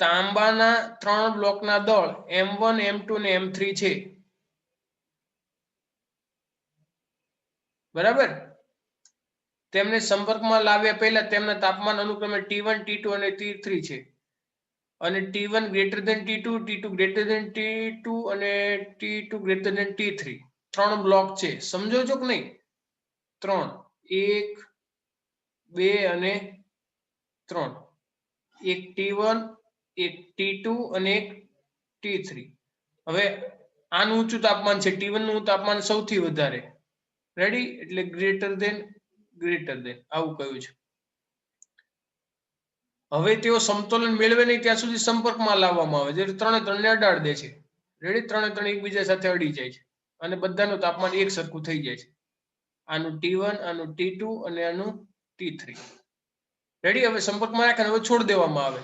તાંબાના 3 બ્લોકના દળ M1 M2 ને M3 છે બરાબર તેમને સંપર્કમાં લાવ્યા પહેલા તેમના તાપમાન અનુક્રમે T1 T2 અને T3 છે અને T1 greater than T2 T2 greater than T2 અને T2 greater than T3 3 block છે સમજો છો કે નહીં 3 1 2 અને 3 એક T1 એક T2 અને એક T3 હવે આનું ઊંચું તાપમાન છે T1 નું તાપમાન સૌથી વધારે રેડી એટલે ગ્રેટર ધેન આવું કહ્યું છે હવે તેઓ સમતોલન મેળવે નહીં ત્યાં સુધી સંપર્કમાં લાવવામાં આવે છે ત્રણે ત્રણને અડાડ દે છે રેડી ત્રણે ત્રણ એકબીજા સાથે અડી જાય છે અને બધાનું તાપમાન એક સરખું થઈ જાય છે આનું T1 આનું T2 અને આનું T3 રેડી હવે સંપર્કમાં રાખીને હવે છોડ દેવામાં આવે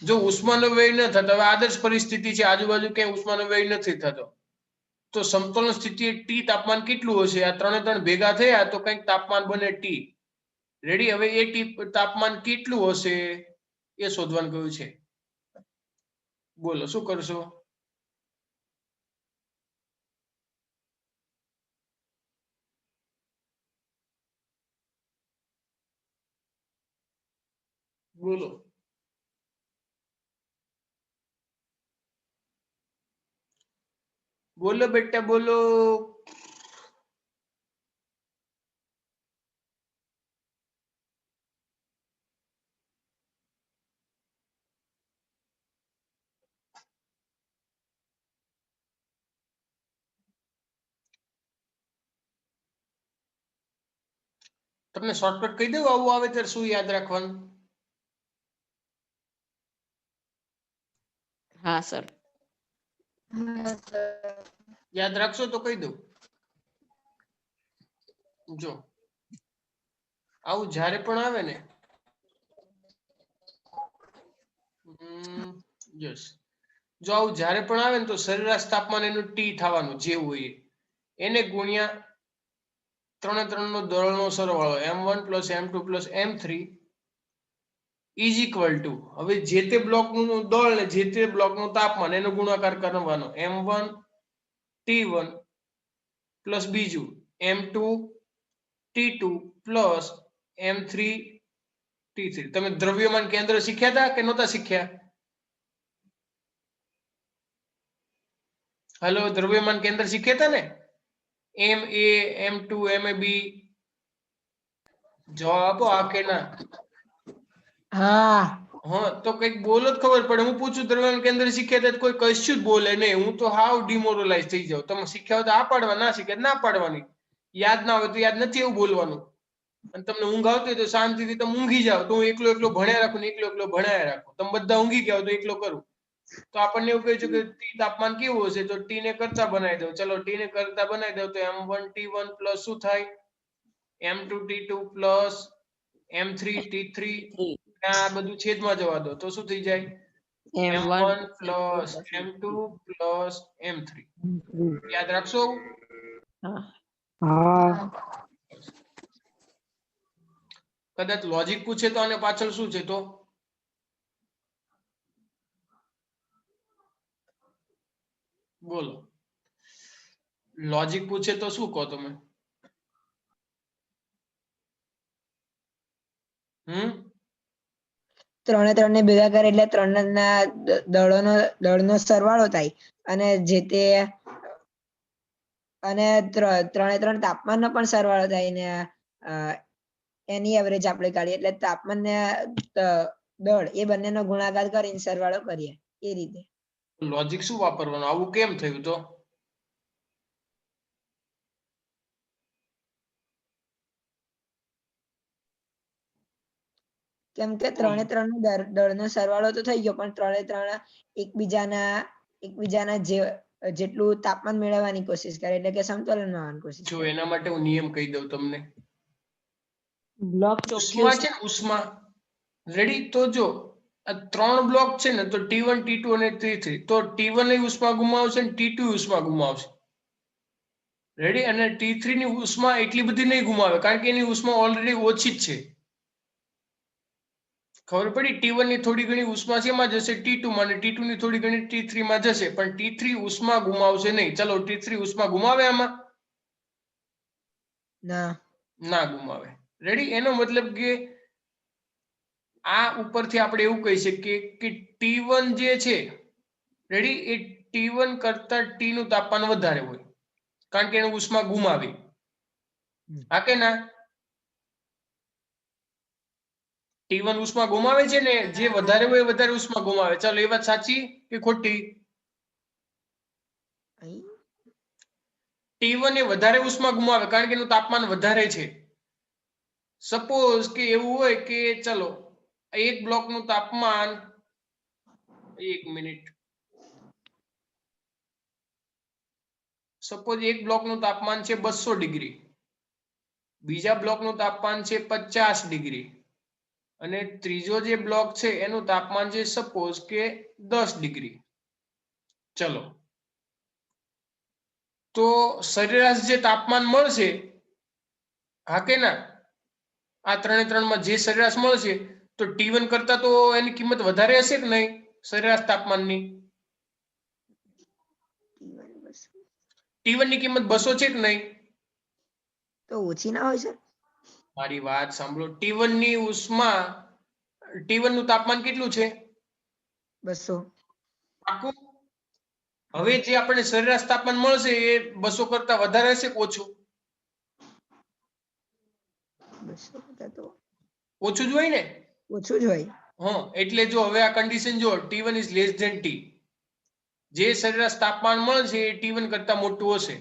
જો ઉષ્માનો વ્યય ન થતો હવે આદર્શ પરિસ્થિતિ છે આજુબાજુ ક્યાંય ઉષ્માનો વ્યય નથી થતો તો સમતોલન સ્થિતિએ T તાપમાન કેટલું હશે આ ત્રણે ત્રણ ભેગા થયા તો કંઈક તાપમાન બને T રેડી હવે એ T તાપમાન કેટલું હશે એ શોધવાનું કહ્યું છે બોલો શું કરશો બોલો બોલો બેટા બોલો તમને શોર્ટકટ કહી દઉં આવું આવે ત્યારે શું યાદ રાખવાનું હા સર યાદ રાખશો તો કહી દઉં જો આવું જ્યારે પણ આવે ને યસ જો આવું જ્યારે પણ આવે ને તો સરેરાશ તાપમાન એનું T થવાનું જેવું હોય એને ગુણ્યા ત્રણે ત્રણ નો દળનો સરવાળો M1 plus M2 plus M3 is equal two હવે જે તે બ્લોકનું દળ ને જે તે બ્લોકનું તાપમાન એનો ગુણાકાર કરવાનો M1 T1 પ્લસ બીજું M2 T2 plus M3 T3 તમે દ્રવ્યમાન કેન્દ્ર શીખ્યા હતા કે નહોતા શીખ્યા હેલો દ્રવ્યમાન કેન્દ્ર શીખ્યા હતા ને MA M2 MAB જવાબ આપો આ કે ના હા હા તો કઈક બોલો જ ખબર પડે. હું પૂછું દ્રવ્યમાન કેન્દ્ર શીખ્યા હતા કોઈ કશું જ બોલે નહીં. હું તો હાવ ડિમોરલાઇઝ થઈ જાઉં. તમે શીખ્યા હોય તો આ પાડવા, ના શીખ્યા ના પાડવાની. યાદ ના હોય તો યાદ નથી એવું બોલવાનું. અને તમને ઊંઘ આવતી હોય તો શાંતિથી તમે ઊંઘી જાઓ. તો હું એકલો એકલો ભણ્યા રાખું ને એકલો એકલો ભણાયા રાખું. તમે બધા ઊંઘી ગયા હોય તો એકલો કરું. તો આપણને એવું કહે છે કે ટી તાપમાન કેવું હશે તો ટી ને કરતા બનાવી દો. ચલો ટી ને કરતા બનાવી દો તો M1T1 પ્લસ શું થાય M2T2 પ્લસ M3T3 આ બધું છેદમાં જવા દો તો શું થઈ જાય M1 plus M2 plus M3. યાદ રાખશો. હા કદાચ લોજિક પૂછે તો આને પાછળ શું છે તો બોલો. લોજિક પૂછે તો શું કહો તમે? ત્રણે ત્રણ ને ભેગા કરે એટલે ત્રણના દળનો સરવાળો થાય અને જે તે અને ત્રણે ત્રણ તાપમાનનો પણ સરવાળો થાય ને એની એવરેજ આપણે કાઢીએ એટલે તાપમાન ને દળ એ બંનેનો ગુણાકાર કરીને સરવાળો કરીએ એ રીતે. લોજિક શું વાપરવાનું? આવું કેમ થયું તો? કેમ કે ત્રણે ત્રણ દળનો સરવાળો તો થઈ ગયો પણ ત્રણે ત્રણ એકબીજાના જેટલું તાપમાન મેળવવાની કોશિશ કરે એટલે કે સમતોલનમાં આવવાની કોશિશ જો કરે. એના માટે હું નિયમ કહી દઉં તમને. બ્લોક ઉષ્મા છે ને ઉષ્મા રેડી તો જો આ ત્રણ બ્લોક છે ને તો T1 T2 અને T3 તો T1 ની ઉષ્મા ગુમાવશે ને T2 ઉષ્મા ગુમાવશે. રેડી અને T3 ની ઉષ્મા એટલી બધી નહીં ગુમાવે કારણ કે એની ઉષ્મા ઓલરેડી ઓછી જ છે. ખબર પડી? T1 ની થોડી ઘણી ઉષ્મા શેમાં જશે T2 માં અને T2 ની થોડી ઘણી T3 માં જશે પણ T3 ઉષ્મા ગુમાવશે નહીં. ચલો T3 ઉષ્મા ગુમાવે આમાં? ના ગુમાવે. રેડી એનો મતલબ કે આ ઉપરથી આપણે એવું કહી શકીએ કે T1 જે છે રેડી એ T1 કરતા T નું તાપમાન વધારે હોય કારણ કે એને ઉષ્મા ગુમાવી. હા કે ના? T1 ઉષ્મા ગુમાવે છે ને જે વધારે હોય વધારે ઉષ્મા ગુમાવે. ચાલો એ વાત સાચી કે ખોટી? T1 એ વધારે ઉષ્મા ગુમાવે કારણ કે એનું તાપમાન વધારે છે. સપોઝ કે એવું હોય કે ચલો એક બ્લોક નું તાપમાન 1 મિનિટ સપોઝ એક બ્લોક નું તાપમાન છે 200 ડિગ્રી, બીજા બ્લોક નું તાપમાન છે 50 ડિગ્રી અને ત્રીજો જે બ્લોક છે એનું તાપમાન છે સપોઝ કે 10 ડિગ્રી. ચલો તો સરેરાશ જે તાપમાન મળશે હા કે ના આ ત્રણે ત્રણમાં જે સરેરાશ મળશે તો T1 કરતા તો એની કિંમત વધારે હશે કે નહીં સરેરાશ તાપમાનની? T1 ની કિંમત 200 છે કે નહીં? તો ઓછી ના હોય સર? મારી વાત સાંભળો. T1 ની ઉષ્મા T1 નું તાપમાન કેટલું છે? 200. પાકું? હવે જે આપણને સરેરાશ તાપમાન મળશે એ 200 કરતા વધારે હશે કે ઓછું? 200 કરતા તો ઓછું જ હોય ને? ઓછું જ હોય. હા એટલે જો હવે આ કન્ડિશન જો T1 is less than T. જે સરેરાશ તાપમાન મળશે એ T1 કરતા મોટું હશે.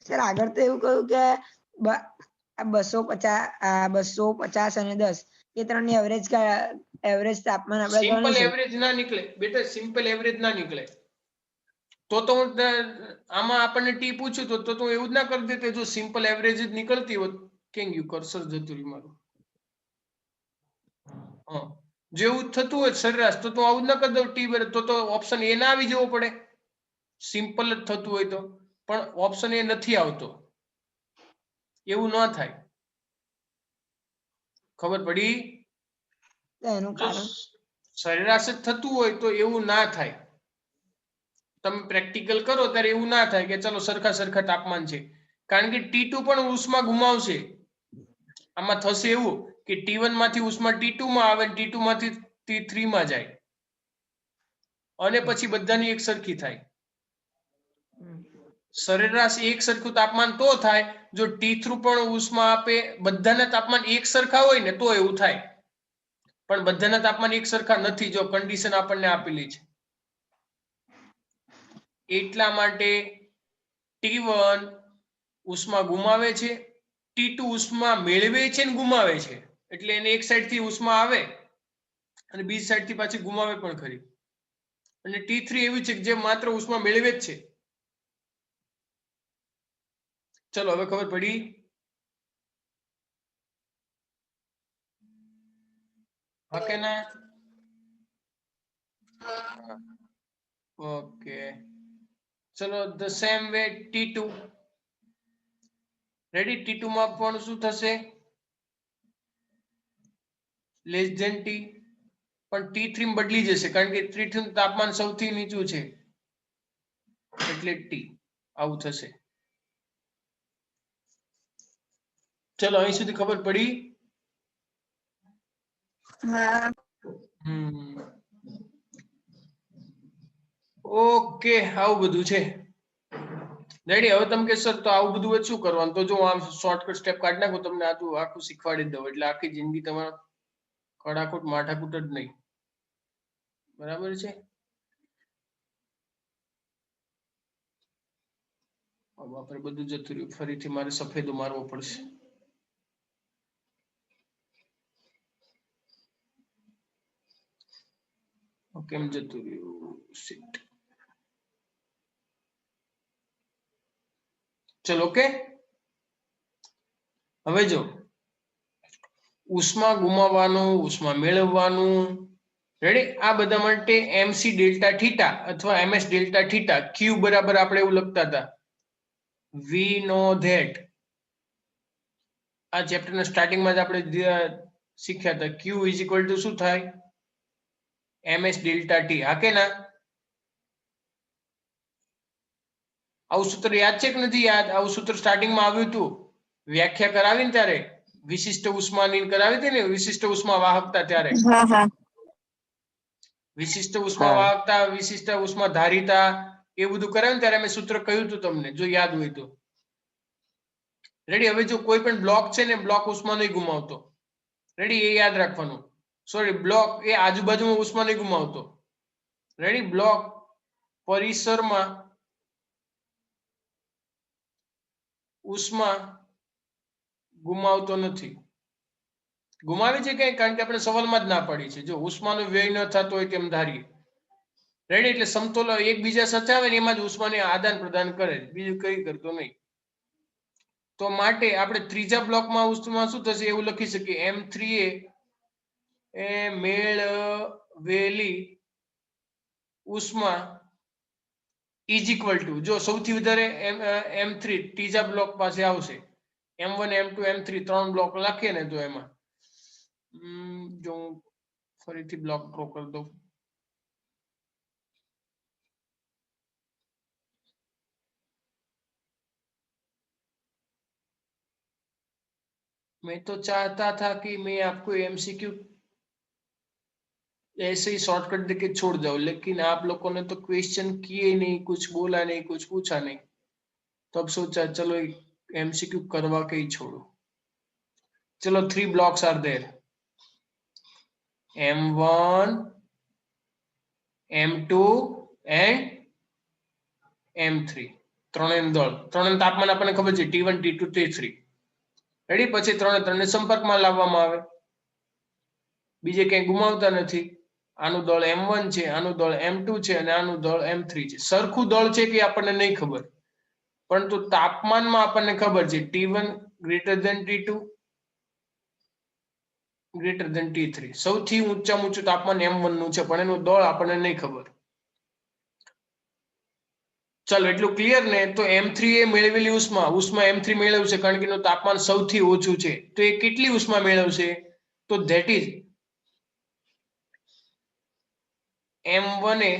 સર આગળ તો એવું કહ્યું કે 250 અને 10 એ ત્રણની એવરેજ તાપમાન આપણે સિમ્પલ ગણીશું. એવરેજ ના નીકળે બેટા, સિમ્પલ એવરેજ ના નીકળે. તો હું આમાં આપણને ટી પૂછ્યું તો તું એવું જ ના કરી દેતે. જો સિમ્પલ એવરેજ જ નીકળતી હોત કેમ ગયું કર્સર જતું રહ્યું મારું. હા જેવું થતું હોય સરેરાશ તો આવું જ ના કરી દઉં ટી બરાબર તો ઓપ્શન એ ના આવી જવો પડે. સિમ્પલ જ થતું હોય તો પણ ઓપ્શન એ નથી આવતો. એવું ના થાય. ખબર પડી? એનું કારણ સરેરાશ જ થતું હોય તો એવું ના થાય. તમે પ્રેક્ટિકલ કરો ત્યારે એવું ના થાય કે ચલો સરખા સરખા તાપમાન છે કારણ કે T2 પણ ઉષ્મા ગુમાવશે. આમાં થશે એવું કે T1 માંથી ઉષ્મા T2 માં આવે T2 માંથી T3 માં જાય અને પછી બધાની એક સરખી થાય. સરેરાશ એક સરખું તાપમાન તો થાય જો ટી થ્રુ પણ ઉષ્મા આપે, બધાના તાપમાન એક સરખા હોય ને તો એવું થાય, પણ બધાના તાપમાન એક સરખા નથી જો કન્ડિશન આપણને આપેલી છે. એટલા માટે T1 ઉષ્મા ગુમાવે છે, T2 ઉષ્મા મેળવે છે ને ગુમાવે છે, એટલે એને એક સાઈડ થી ઉષ્મા આવે અને બીજી સાઈડ થી પાછી ગુમાવે પણ ખરી. અને T3 એવું છે કે જે માત્ર ઉષ્મા મેળવે જ છે. ચલો હવે ખબર પડી. હા કે ના? ઓકે ચલો the same way T2 ready. T2 માં પણ શું થશે? લેસ ધેન T, પણ T3 માં બદલી જશે કારણ કે T3 નું તાપમાન સૌથી નીચું છે એટલે T આવું થશે. ચલો અહીં સુધી ખબર પડી? ઓકે આવું બધું છે. રેડી. હવે તમે કે સર તો આવું બધું શું કરવાનું? તો જો આમ શોર્ટકટ સ્ટેપ કાઢી નાખું તમને આખું શીખવાડી દઉં એટલે આખી જિંદગી તમારે કડાકૂટ માથાકૂટ જ નહીં. બરાબર છે. આપણે બધું જતું રહ્યું, ફરીથી મારે સફેદો મારવો પડશે. કેમ જતું રહ્યું? શીટ. ચલો ઓકે. હવે જો ઉષ્મા ગુમાવવાનું, ઉષ્મા મેળવવાનું, રેડી. આ બધા માટે MC ડેલ્ટા થીટા અથવા MS ડેલ્ટા થીટા Q બરાબર આપણે એવું લખતા હતા. We know that. આ ચેપ્ટરના સ્ટાર્ટિંગમાં જ આપણે શીખ્યા હતા. Q ઇઝ ઇક્વલ ટુ શું થાય? MS delta T. હા કે ના? આવું સૂત્ર યાદ છે કે નથી યાદ? આવું સૂત્ર સ્ટાર્ટિંગમાં આવ્યું હતું, વ્યાખ્યા કરાવી ને ત્યારે વિશિષ્ટ ઉષ્માની કરાવી હતી ને, વિશિષ્ટ ઉષ્મા વાહકતા ત્યારે. હા હા વિશિષ્ટ ઉષ્મા વાહકતા, વિશિષ્ટ ઉષ્મા ધારિતા એ બધું કરાવ્યું ને ત્યારે મેં સૂત્ર કહ્યું હતું તમને, જો યાદ હોય તો. રેડી. હવે જો કોઈ પણ બ્લોક છે ને, બ્લોક ઉષ્મા નહીં ગુમાવતો. રેડી. એ યાદ રાખવાનું. સોરી, બ્લોક એ આજુબાજુમાં ઉષ્મા નહીં ગુમાવતો. રેડી. બ્લોક પરિસરમાં ઉષ્મા ગુમાવતો નથી. ગુમાવે છે કઈ? કારણ કે આપણે સવાલમાં જ ના પાડી છે. જો ઉષ્માનો વ્યય ન થતો હોય તેમ ધારીએ. રેડી. એટલે સમતોલ એકબીજા સાથે આવે ને એમાં જ ઉષ્માને આદાન પ્રદાન કરે, બીજું કઈ કરતો નહીં. તો માટે આપણે ત્રીજા બ્લોકમાં ઉષ્મા શું થશે એવું લખી શકીએ. M3 એ મેળવેલી ઉષ્મા ઇઝ ઇક્વલ ટુ, જો સૌથી વધારે M3 ત્રીજા બ્લોક પાસે આવશે. M1 M2 M3 ત્રણ બ્લોક લખીએ ને તો એમાં જો ફરીથી બ્લોક ડ્રો કરી દઉં. मैं तो चाहता था कि मैं आपको एमसीक्यू ऐसे ही शॉर्टकट देके छोड़ जाऊं, लेकिन आप लोगों ने तो क्वेश्चन किए नहीं, कुछ बोला नहीं, कुछ पूछा नहीं, तो अब सोचा चलो एमसीक्यू करवा के ही छोड़ो. चलो 3 blocks are there. M1, M2 and M3. ત્રણેય દળ, ત્રણેય તાપમાન આપણને ખબર છે T1 T2 T3. રેડી. પછી ત્રણે સંપર્કમાં લાવવામાં આવે, બીજે ક્યાંય ગુમાવતા નથી. આનું દળ M1 છે, આનું દળ M2 છે અને આનું દળ M3 છે. સરખું દળ છે કે આપણને નહીં ખબર, પરંતુ તાપમાનમાં આપણને ખબર છે T1 greater than T2 greater than T3. સૌથી ઊંચામાં ઊંચું તાપમાન M1 નું છે, પણ એનું દળ આપણને નહીં ખબર. ચાલો એટલું ક્લિયર ને? તો M3 એ મેળવેલી ઉષ્મા M3 મેળવશે કારણ કે એનું તાપમાન સૌથી ઓછું છે. તો એ કેટલી ઉષ્મા મેળવશે? તો ધેટ ઇઝ M1 એ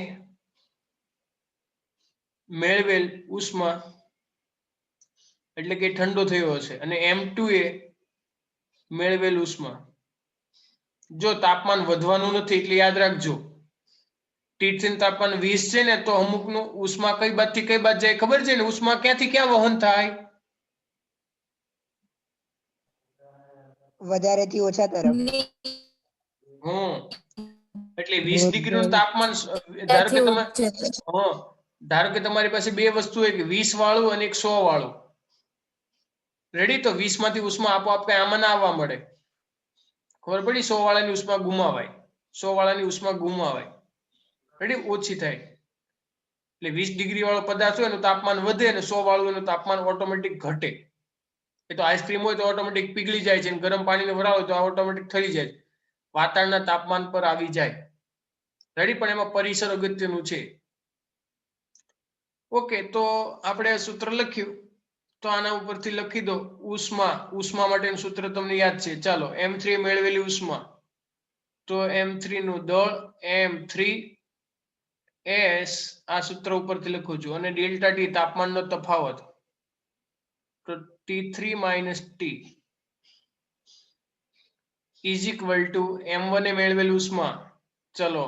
મેળવેલ ઉષ્મા એટલે કે ઠંડો થયો હશે, અને M2 એ મેળવેલ ઉષ્મા. જો તાપમાન વધવાનું નથી એટલે યાદ રાખજો T3 નું તાપમાન 20 છે ને તો અમુકનું ઉષ્મા કઈ બાજુથી કઈ બાજુ જાય ખબર છે ને? ઉષ્મા ક્યાંથી ક્યાં વહન થાય? વધારે થી ઓછા તરફ. એટલે 20 ડિગ્રી નું તાપમાન ધારો કે તમે ધારો કે તમારી પાસે બે વસ્તુ હોય કે 20 વાળું અને એક 100 વાળું. રેડી? તો 20 માંથી ઉષ્મા આપોઆપ કઈ આમાં ના આવવા મળે. ખબર પડી? 100 વાળાની ઉષ્મા ગુમાવાય. 100 વાળાની ઉષ્મા ગુમાવાય. રેડી? ઓછી થાય. એટલે 20 ડિગ્રી વાળો પદાર્થ હોય એનું તાપમાન વધે અને 100 વાળું એનું તાપમાન ઓટોમેટિક ઘટે. એ તો આઈસ્ક્રીમ હોય તો ઓટોમેટિક પીગળી જાય છે અને ગરમ પાણીને વરાવો તો ઓટોમેટિક ઠરી જાય. વાતાવરણના તાપમાન પર આવી જાય. રેડી? પણ એમાં પરિસર અગત્યનું છે. ઓકે, તો આપણે સૂત્ર લખ્યું તો આના ઉપરથી લખી દો ઉષ્મા માટેનું સૂત્ર તમને યાદ છે. ચાલો, M3 મેળવેલી ઉષ્મા તો M3 નું દળ M3S આ સૂત્ર ઉપરથી લખું છું અને ડેલ્ટા T તાપમાનનો તફાવત તો T3 - T is equal two M1 એ મેળવેલી ઉષ્મા. ચલો,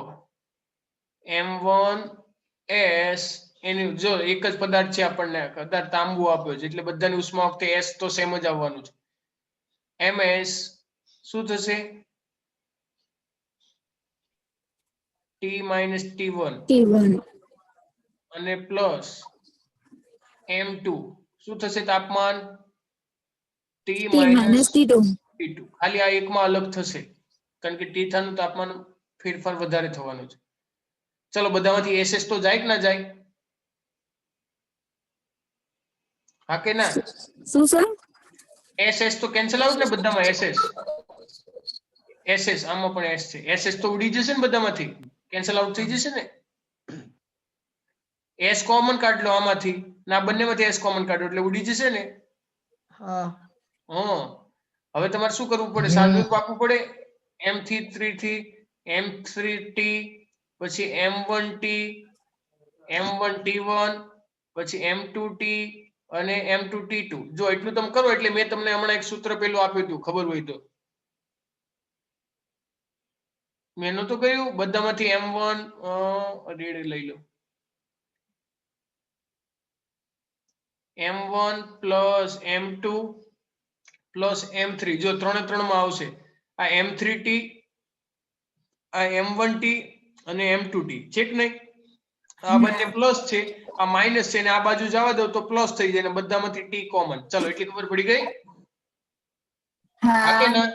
M1S એની જો એક જ પદાર્થ છે આપણને પદાર્થ તાંબુ આપ્યો છે એટલે બધાની ઉષ્મા વખતે S તો સેમ જ આવવાનું છે. MS શું થશે? T - T1 અને પ્લસ M2 શું થશે તાપમાન? T - T2. ખાલી આ એકમાં અલગ થશે કારણ કે T3 નું તાપમાન ફેરફાર વધારે થવાનું છે. ચલો, બધામાંથી SS તો જાય કે ના જાય? હા કે ના? શું સર? SS તો કેન્સલ આઉટ ને બધામાં? SS આમાં પણ S છે. SS તો ઉડી જશે ને બધામાંથી? કેન્સલ આઉટ થઈ જશે ને? S કોમન કાઢ લો આમાંથી ના બંનેમાંથી S કોમન કાઢો એટલે ઉડી જશે ને? હા. હવે તમારે શું કરવું પડે? સાદુરૂપ આપવું પડે. M3 થી M3T પછી M1T M1T1 પછી M2T અને M2T2. જો એટલું તમે કરો એટલે મેં તમને હમણાં એક સૂત્ર પેલું આપ્યું હતું ખબર હોય તો. મેં નહોતું કહ્યું બધામાંથી M1 રેડ લઈ લો M1 plus M2 plus M3 જો 3 માં આવશે. આ M3T આ M1T અને M2T છે કે નહીં? આ બંને પ્લસ છે આ માઇનસ છે અને આ બાજુ જવા દો તો પ્લસ થઈ જાય અને બધામાંથી T કોમન. ચલો, એટલી ખબર પડી ગઈ? હા કે ના?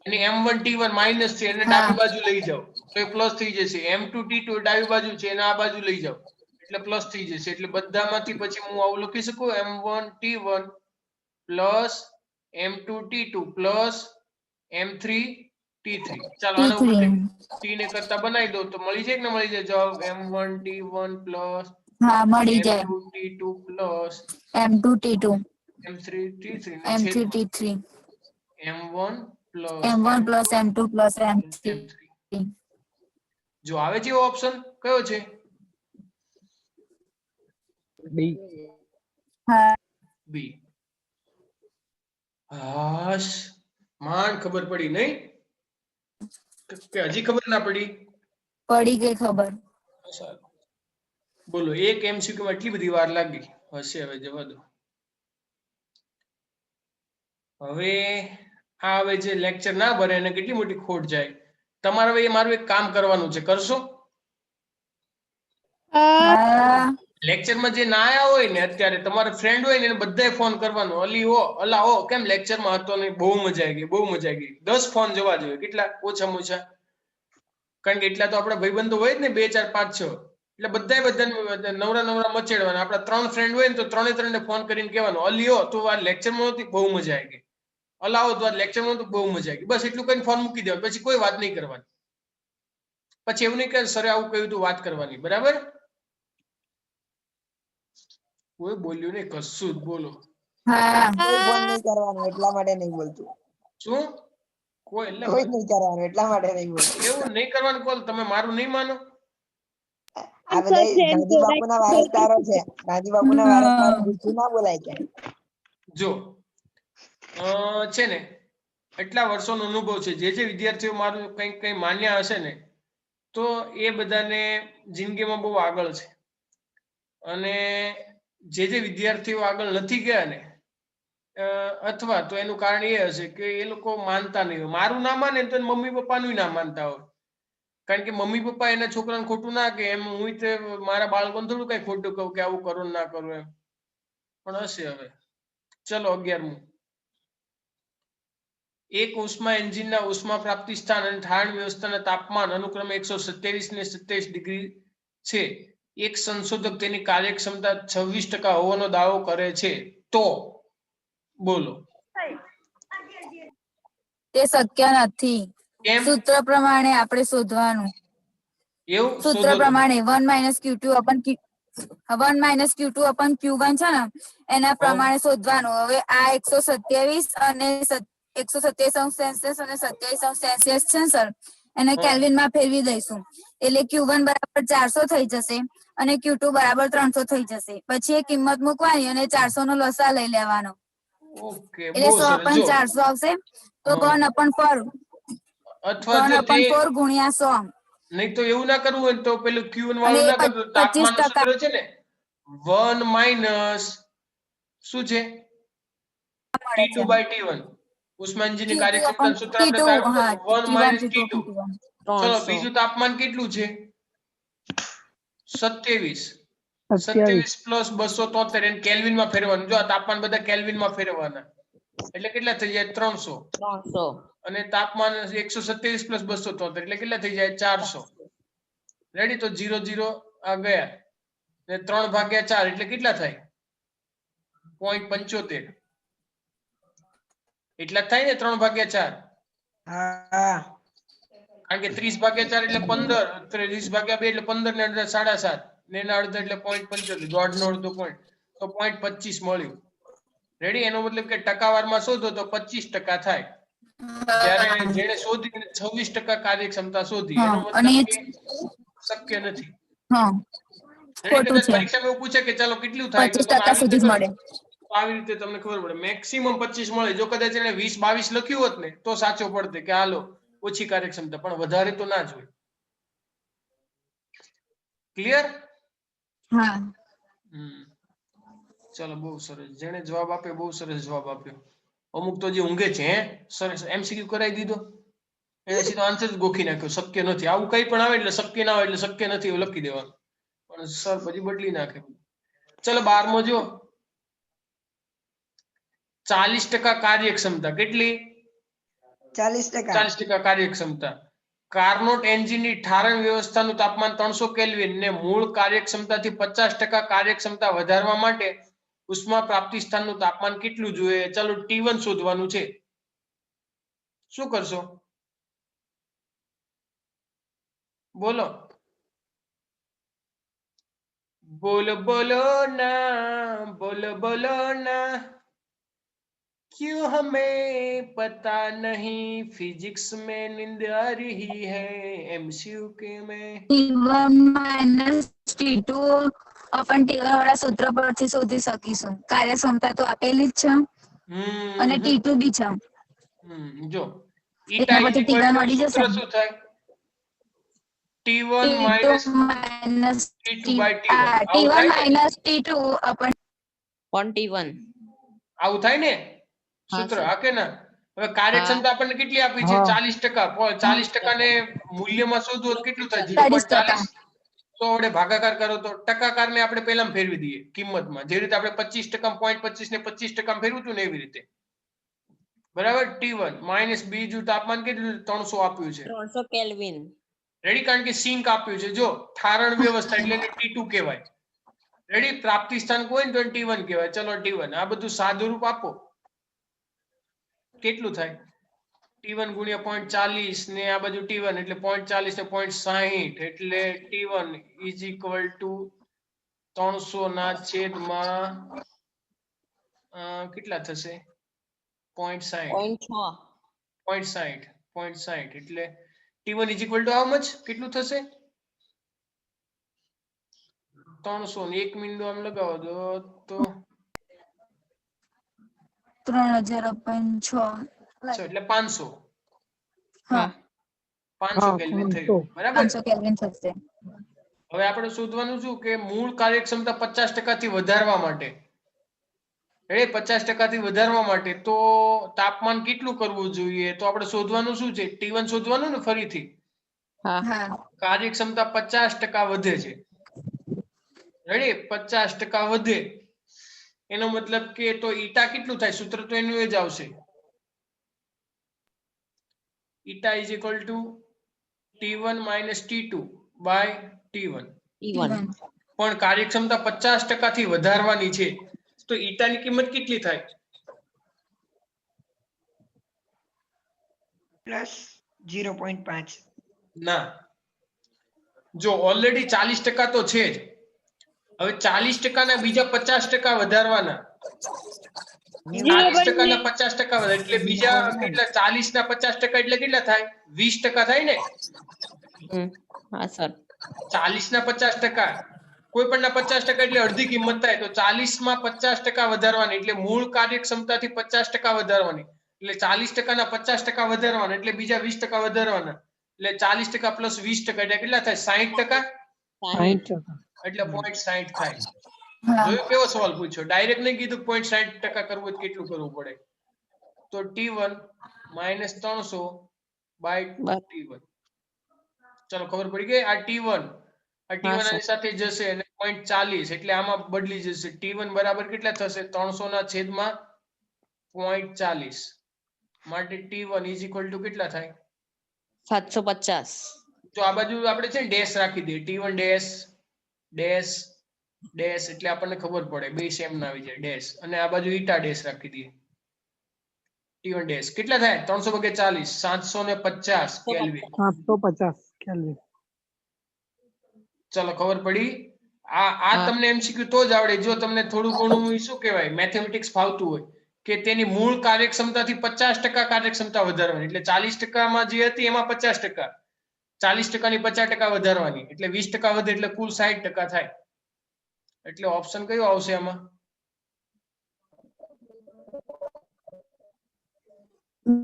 અને M1T1 માઇનસ છે એને ડાબી બાજુ લઈ જાઓ તો એ પ્લસ થઈ જશે. M2T2 ડાબી બાજુ છે એને આ બાજુ લઈ જાઓ એટલે પ્લસ થઈ જશે. એટલે બધામાંથી પછી હું આવું લખી શકું M1T1 plus M2T2 plus M3T3. ચાલો, આના ઉપરથી T ને કરતા બનાવી દો તો મળી જાય કે ના મળી જાય જવાબ? M1T1 પ્લસ મળી જાય. M2T2 પ્લસ M2T2 M3T3 ને M3T3 M1 M1 plus M2 plus M3. જો આવે છે એવો ઓપ્શન કયો છે? બી. હાશ, માંડ ખબર પડી નહીં કે હજી ખબર ના પડી? પડી ગઈ ખબર. સારું, બોલો. એક MCQ માં એટલી બધી વાર લાગી હશે. હવે જવા દો. હવે આ હવે જે લેક્ચર ના ભરે એને કેટલી મોટી ખોટ જાય. તમારે હવે મારું એક કામ કરવાનું છે, કરશો? લેક્ચરમાં જે ના આયા હોય ને અત્યારે તમારા ફ્રેન્ડ હોય ને એને બધાય ફોન કરવાનો. અલી ઓ અલા ઓ કેમ લેક્ચરમાં હતો નહીં? બહુ મજા આવી ગઈ, બહુ મજા આવી ગઈ. 10 ફોન જવા જોઈએ. કેટલા? ઓછામાં ઓછા. કારણ કે એટલા તો આપણા ભાઈબંધો હોય જ ને 2 4 5 6 એટલે બધાને નવરા મચેડવાના. આપણા 3 ફ્રેન્ડ હોય ને તો 3 ને ફોન કરીને કહેવાનું અલી ઓ તું આ લેક્ચરમાં નહોતી, બહુ મજા આવી ગઈ. અલાઓ તું આ લેક્ચરમાં નહોતું, બહુ મજા આવી ગઈ. બસ એટલું કહીને ફોન મૂકી દેવાનો. પછી કોઈ વાત નહીં કરવાની. પછી એવું નહીં કે સરે આવું કહ્યું તું વાત કરવાની. બરાબર? કોઈ બોલ્યું નહીં, કશું જ. બોલો. કોઈ ફોન નહીં કરવાનો એટલા માટે નહીં બોલતું. શું? કોઈ એટલે કોઈ નહીં કરવાનો એટલા માટે નહીં બોલતું. એવું નહીં કરવાનું કોલ. તમે મારું નહીં માનો? આ બધા ગાંધી બાપુના વારસદારો છે. ગાંધી બાપુના વારસદારો જુઠ્ઠું ના બોલાય કે. જો છે ને એટલા વર્ષોનો અનુભવ છે. જે વિદ્યાર્થીઓ મારું કંઈ માન્યા હશે ને તો એ બધાને જિંદગીમાં બહુ આગળ છે. અને જે વિદ્યાર્થીઓ આગળ નથી ગયા ને અથવા તો એનું કારણ એ હશે કે એ લોકો માનતા નહીં હોય. મારું ના માને તો મમ્મી પપ્પાનું ના માનતા હોય. કારણ કે મમ્મી પપ્પા એના છોકરાને ખોટું ના કે એમ હું મારા બાળકોને થોડું કઈ ખોટું કહું કે આવું કરો ના કરો એમ. પણ હશે હવે. ચલો 11મું. એક ઉષ્મા એન્જિનના ઉષ્મા પ્રાપ્તિ સ્થાન અને ઠારણ વ્યવસ્થાના તાપમાન અનુક્રમે 127 ને 27 ડિગ્રી છે. એક સંશોધક તેની કાર્યક્ષમતા 26% હોવાનો દાવો કરે છે. તો બોલો તે શક્ય નથી. કેમ? સૂત્ર પ્રમાણે આપણે શોધવાનું. એવું સૂત્ર શોધો તો. પ્રમાણે 1 - Q2 upon Q 1 - Q2 upon Q1 છે ને એના પ્રમાણે શોધવાનું. હવે આ 127 અને 127°C અને 27°C છે સર એને કેલ્વિન માં ફેરવી દઈશું એટલે Q1 બરાબર 400 થઈ જશે અને Q2 બરાબર 300 થઈ જશે. પછી એ કિંમત મૂકવાની અને 400 નો લસા લઈ લેવાનો. ઓકે એટલે બહુ 100 સરસ. upon જો 400 આવશે તો 1/4 અથવા જો તે 1/4 ગુણ્યા 100 નહીં તો એવું ના કરવું હોય ને તો પેલું Q1 અને વાળું એ ના કરવું. તાપમાનનું 25% સૂત્ર છે ને 1 માઇનસ શું છે મળે છે. T2/T1. ઉષ્મા એન્જિનની Q2 upon કાર્યક્ષમતાનું સૂત્ર આપણે T2 કાઢવું હા તો 1 T1 minus T2 T2. upon T1 ચલો 300. બીજું તાપમાન કેટલું છે 27. 27 27 પ્લસ 273 એને કેલ્વિન માં ફેરવવાનું. જો આ તાપમાન બધા કેલ્વિન માં ફેરવવાના એટલે કેટલા થઈ જાય 300 300. અને તાપમાન 127 પ્લસ 273 એટલે કેટલા થઈ જાય 400. રેડી? તો 0 0 આ ગયા ને 3/4 એટલે કેટલા થાય 0.75 એટલા થાય ને 3/4. હા કારણ કે 30/4 એટલે 15, 30/2 એટલે 15 ને અડધા 7.5 ને એના અડધા એટલે 0.75, દોઢ નો અડધો પોઈન્ટ તો 0.25 મળ્યું. રેડી? એનો મતલબ કે ટકાવારમાં શોધો તો 25% થાય. જ્યારે જેણે શોધી 26% કાર્યક્ષમતા શોધી એનો હા અને મતલબ કે શક્ય નથી. હા રેડી? ખોટું કદાચ છે. પરીક્ષામાં એવું પૂછે કે ચાલો કેટલું થાય તો 25% તમે આવી રીતે સુધી જ કરો મળે. તો આવી રીતે તમને ખબર પડે. મેક્સિમમ 25 મળે. જો કદાચ એને 20 22 લખ્યું હોત ને તો સાચો પડતે કે હાલો ઓછી કાર્યક્ષમતા, પણ વધારે તો ના જ હોય. ક્લિયર? હા ચલો બહુ સરસ. જેને જવાબ આપ્યો બહુ સરસ જવાબ આપ્યો. અમુક તો જે ઊંઘે છે સરસ MCQ કરાવી દીધો એને સીધો આન્સર જ ગોખી નાખ્યો. શક્ય નથી. આવું કઈ પણ આવે એટલે શક્ય ના હોય એટલે શક્ય નથી એવું લખી દેવાનું. પણ સર પછી બદલી નાખે. ચલો 12મો જો 40% કાર્યક્ષમતા. કેટલી? 40%. 40% કાર્યક્ષમતા. કાર્નોટ એન્જિનની ઠારણ વ્યવસ્થાનું તાપમાન 300 કેલ્વિન ને મૂળ કાર્યક્ષમતાથી 50% કાર્યક્ષમતા વધારવા માટે ઉષ્મા પ્રાપ્તિ સ્થાનનું તાપમાન કેટલું જોઈએ? ચાલો T1 શોધવાનું છે. શું કરશો? બોલો બોલો બોલો ના, બોલો બોલો ના. क्यों हमें पता नहीं फिजिक्स में नींद आ रही है MCQ में. T1 - T2 upon T1 વાળા સૂત્ર પરથી શોધી શકીશું. કાર્યક્ષમતા તો આપેલી જ છે અને T2 બી છે જો eta એના is પરથી equal T1 to મળી સૂત્ર જશે. શું થાય T1 T2 minus minus T2 by T1 આવું T1 થાય ને minus T2 upon 21. આવું થાય ને હા સૂત્ર સર. હા કે ના. હવે કાર્યક્ષમતા આપણને કેટલી આપી છે હા. 40%. 40% ને મૂલ્યમાં શોધવું તો કેટલું થાય 40%. 0.40. તો વડે ભાગાકાર કરો તો ટકાકારને આપણે પહેલા ફેરવી દઈએ કિંમતમાં. જે રીતે આપણે 25% 0.25 ને 25% ફેરવું હતું ને એવી રીતે. બરાબર? T1 માઇનસ બીજું તાપમાન કેટલું 300 આપ્યું છે. 300 કેલ્વિન. રેડી? કારણ કે સિંક આપ્યું છે. જો ઠારણ વ્યવસ્થા એટલે એને T2 કહેવાય. રેડી? પ્રાપ્તિ સ્થાન કોઈ ને તો T1 કહેવાય. ચલો T1 આ બધું સાદું રૂપ આપો. કેટલું થાય T1 ગુણ્યા 0.40 ને આ બાજુ T1 એટલે 0.40 ને 0.60 એટલે T1 is equal to 300 ના છેદમાં કેટલા થશે 0.60 0.60 એટલે T1 is equal to how much કેટલું થશે 300 ને 1 મિનિટ આમ લગાવો દો તો 3000/6 એટલે 500. હા 500 હા, કેલ્વિન 500. થયું બરાબર. 500 કેલ્વિન થશે. હવે આપણે શોધવાનું શું કે મૂળ કાર્યક્ષમતા 50% થી વધારવા માટે 50% થી વધારવા માટે તો તાપમાન કેટલું કરવું જોઈએ? તો આપણે શોધવાનું શું છે? T1 શોધવાનું ને ફરીથી. હા હા કાર્યક્ષમતા 50% વધે છે. રેડી? 50% વધે એનો મતલબ કે તો ઈટા કેટલું થાય? સૂત્ર તો એનું એ જ આવશે. Eta is equal to T1 minus T2 by T1. T1 પણ કાર્યક્ષમતા 50% થી વધારવાની છે તો ઈટાની કિંમત કેટલી થાય? પ્લસ 0.5. ના, જો ઓલરેડી 40% તો છે જ. હવે 40% ના બીજા 50% વધારવાના. 40% ના 50% વધારે એટલે બીજા કેટલા? 40 ના 50% એટલે કેટલા થાય? 20% થાય ને? હા સર 40 ના 50%, કોઈ પણ ના 50% એટલે અડધી કિંમત થાય. તો 40 માં 50% વધારવાની એટલે મૂળ કાર્યક્ષમતાથી 50% વધારવાની. એટલે 40% ના 50% વધારવાના એટલે બીજા 20% વધારવાના. એટલે 40% પ્લસ 20% એટલે કેટલા થાય? 60%. 60 એટલે 0.60 થાય. હા જોયું કેવો સવાલ પૂછ્યો? ડાયરેક્ટ નહીં કીધું 0.60% કરવું હોય તો કેટલું કરવું પડે? તો T1 minus 300 by bus. T1. ચલો ખબર પડી ગઈ. આ T1 સર. આની સાથે જશે અને 0.40 એટલે આમાં બદલી જશે. T1 બરાબર કેટલા થશે? 300 ના છેદમાં 0.40 માટે T1 ઇઝ ઇક્વલ ટુ કેટલા થાય? 750 તો આ બાજુ આપણે છે ને ડેશ રાખી દઈએ. T1 ડેશ ડેશ ડેશ એટલે આપણને ખબર પડે બે સેમ ના આવી જાય ડેશ. અને આ બાજુ ઈટા ડેશ રાખી દઈએ. T1 ડેશ કેટલા થાય? 300 ભાગ્યા 40 750 કેલ્વિન. 750 કેલ્વિન. ચલો ખબર પડી. આ હા. તમને એમસીક્યુ તો જ આવડે જો તમને થોડું ઘણું શું કહેવાય મેથેમેટિક્સ ફાવતું હોય કે તેની મૂળ કાર્યક્ષમતાથી 50% કાર્યક્ષમતા વધારવાની. એટલે 40% માં જે હતી એમાં 50%, 40% ની 50% વધારવાની એટલે 20% વધે એટલે કુલ 60% થાય. એટલે ઓપ્શન કયો આવશે આમાં?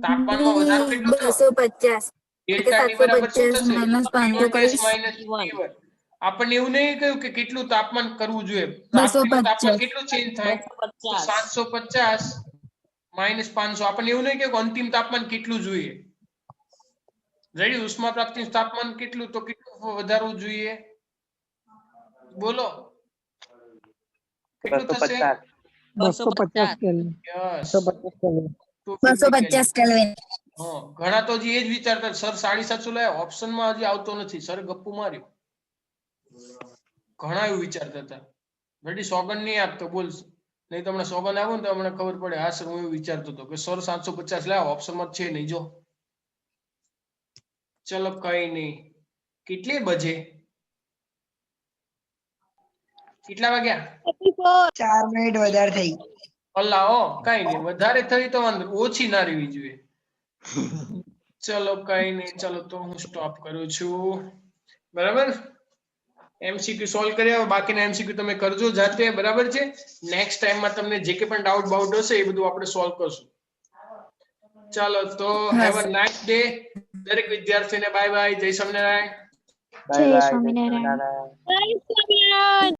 તાપમાનમાં વધારો કેટલો થયો? 250 ડેલ્ટા ટી બરાબર શું 750 થશે? માઇનસ T1 500 ડેશ કરીશ માઇનસ T1. આપણને એવું નહીં કહ્યું કે કેટલું તાપમાન કરવું જોઈએ. 250 તાપમાન કેટલું ચેન્જ થાય? તો 250 750 માઇનસ 500. આપણને એવું નહીં કહ્યું અંતિમ તાપમાન કેટલું જોઈએ. રેડી? ઉષ્મા પ્રાપ્તિનું તાપમાન કેટલું તો કેટલું વધારવું જોઈએ? બોલો કેટલું થશે? 250 કેલ્વિન. Yes 250 kelvin. 250 કેલ્વિન. ઘણા તો હજી એ જ વિચારતા સર 750 લાયા ઓપ્શનમાં હજી આવતો નથી. સર ગપ્પુ માર્યું. ઘણા એવું વિચારતા હતા. રેડી? સોગન નહીં આપતો બોલ. નહીં તમને સોગન આવો ને તો અમને ખબર પડે. હા સર હું એવું વિચારતો હતો કે સર 750 લાયા ઓપ્શનમાં છે નહીં જો. ચલો કઈ નહીં. કેટલી બજે? કેટલા વાગ્યા? 4 મિનિટ વધારે થઈ. અલ્લાહ કઈ નહીં વધારે થઈ તો વાંધો ઓછી ના રહેવી જોઈએ. ચલો કઈ નહીં. ચલો તો હું સ્ટોપ કરું છું. બરાબર? એમસીક્યુ સોલ્વ કર્યા. બાકીના એમસીક્યુ તમે કરજો જાતે. બરાબર છે? નેક્સ્ટ ટાઈમમાં તમને જે કે પણ ડાઉટ બાઉટ હશે એ બધું આપણે સોલ્વ કરશું. ચાલો તો હેવ અ નાઇસ ડે. દરેક વિદ્યાર્થીને બાય બાય. જય સ્વામિનારાયણ. બાય જય બાય. સ્વામિનારાયણ. જય સ્વામિનારાયણ.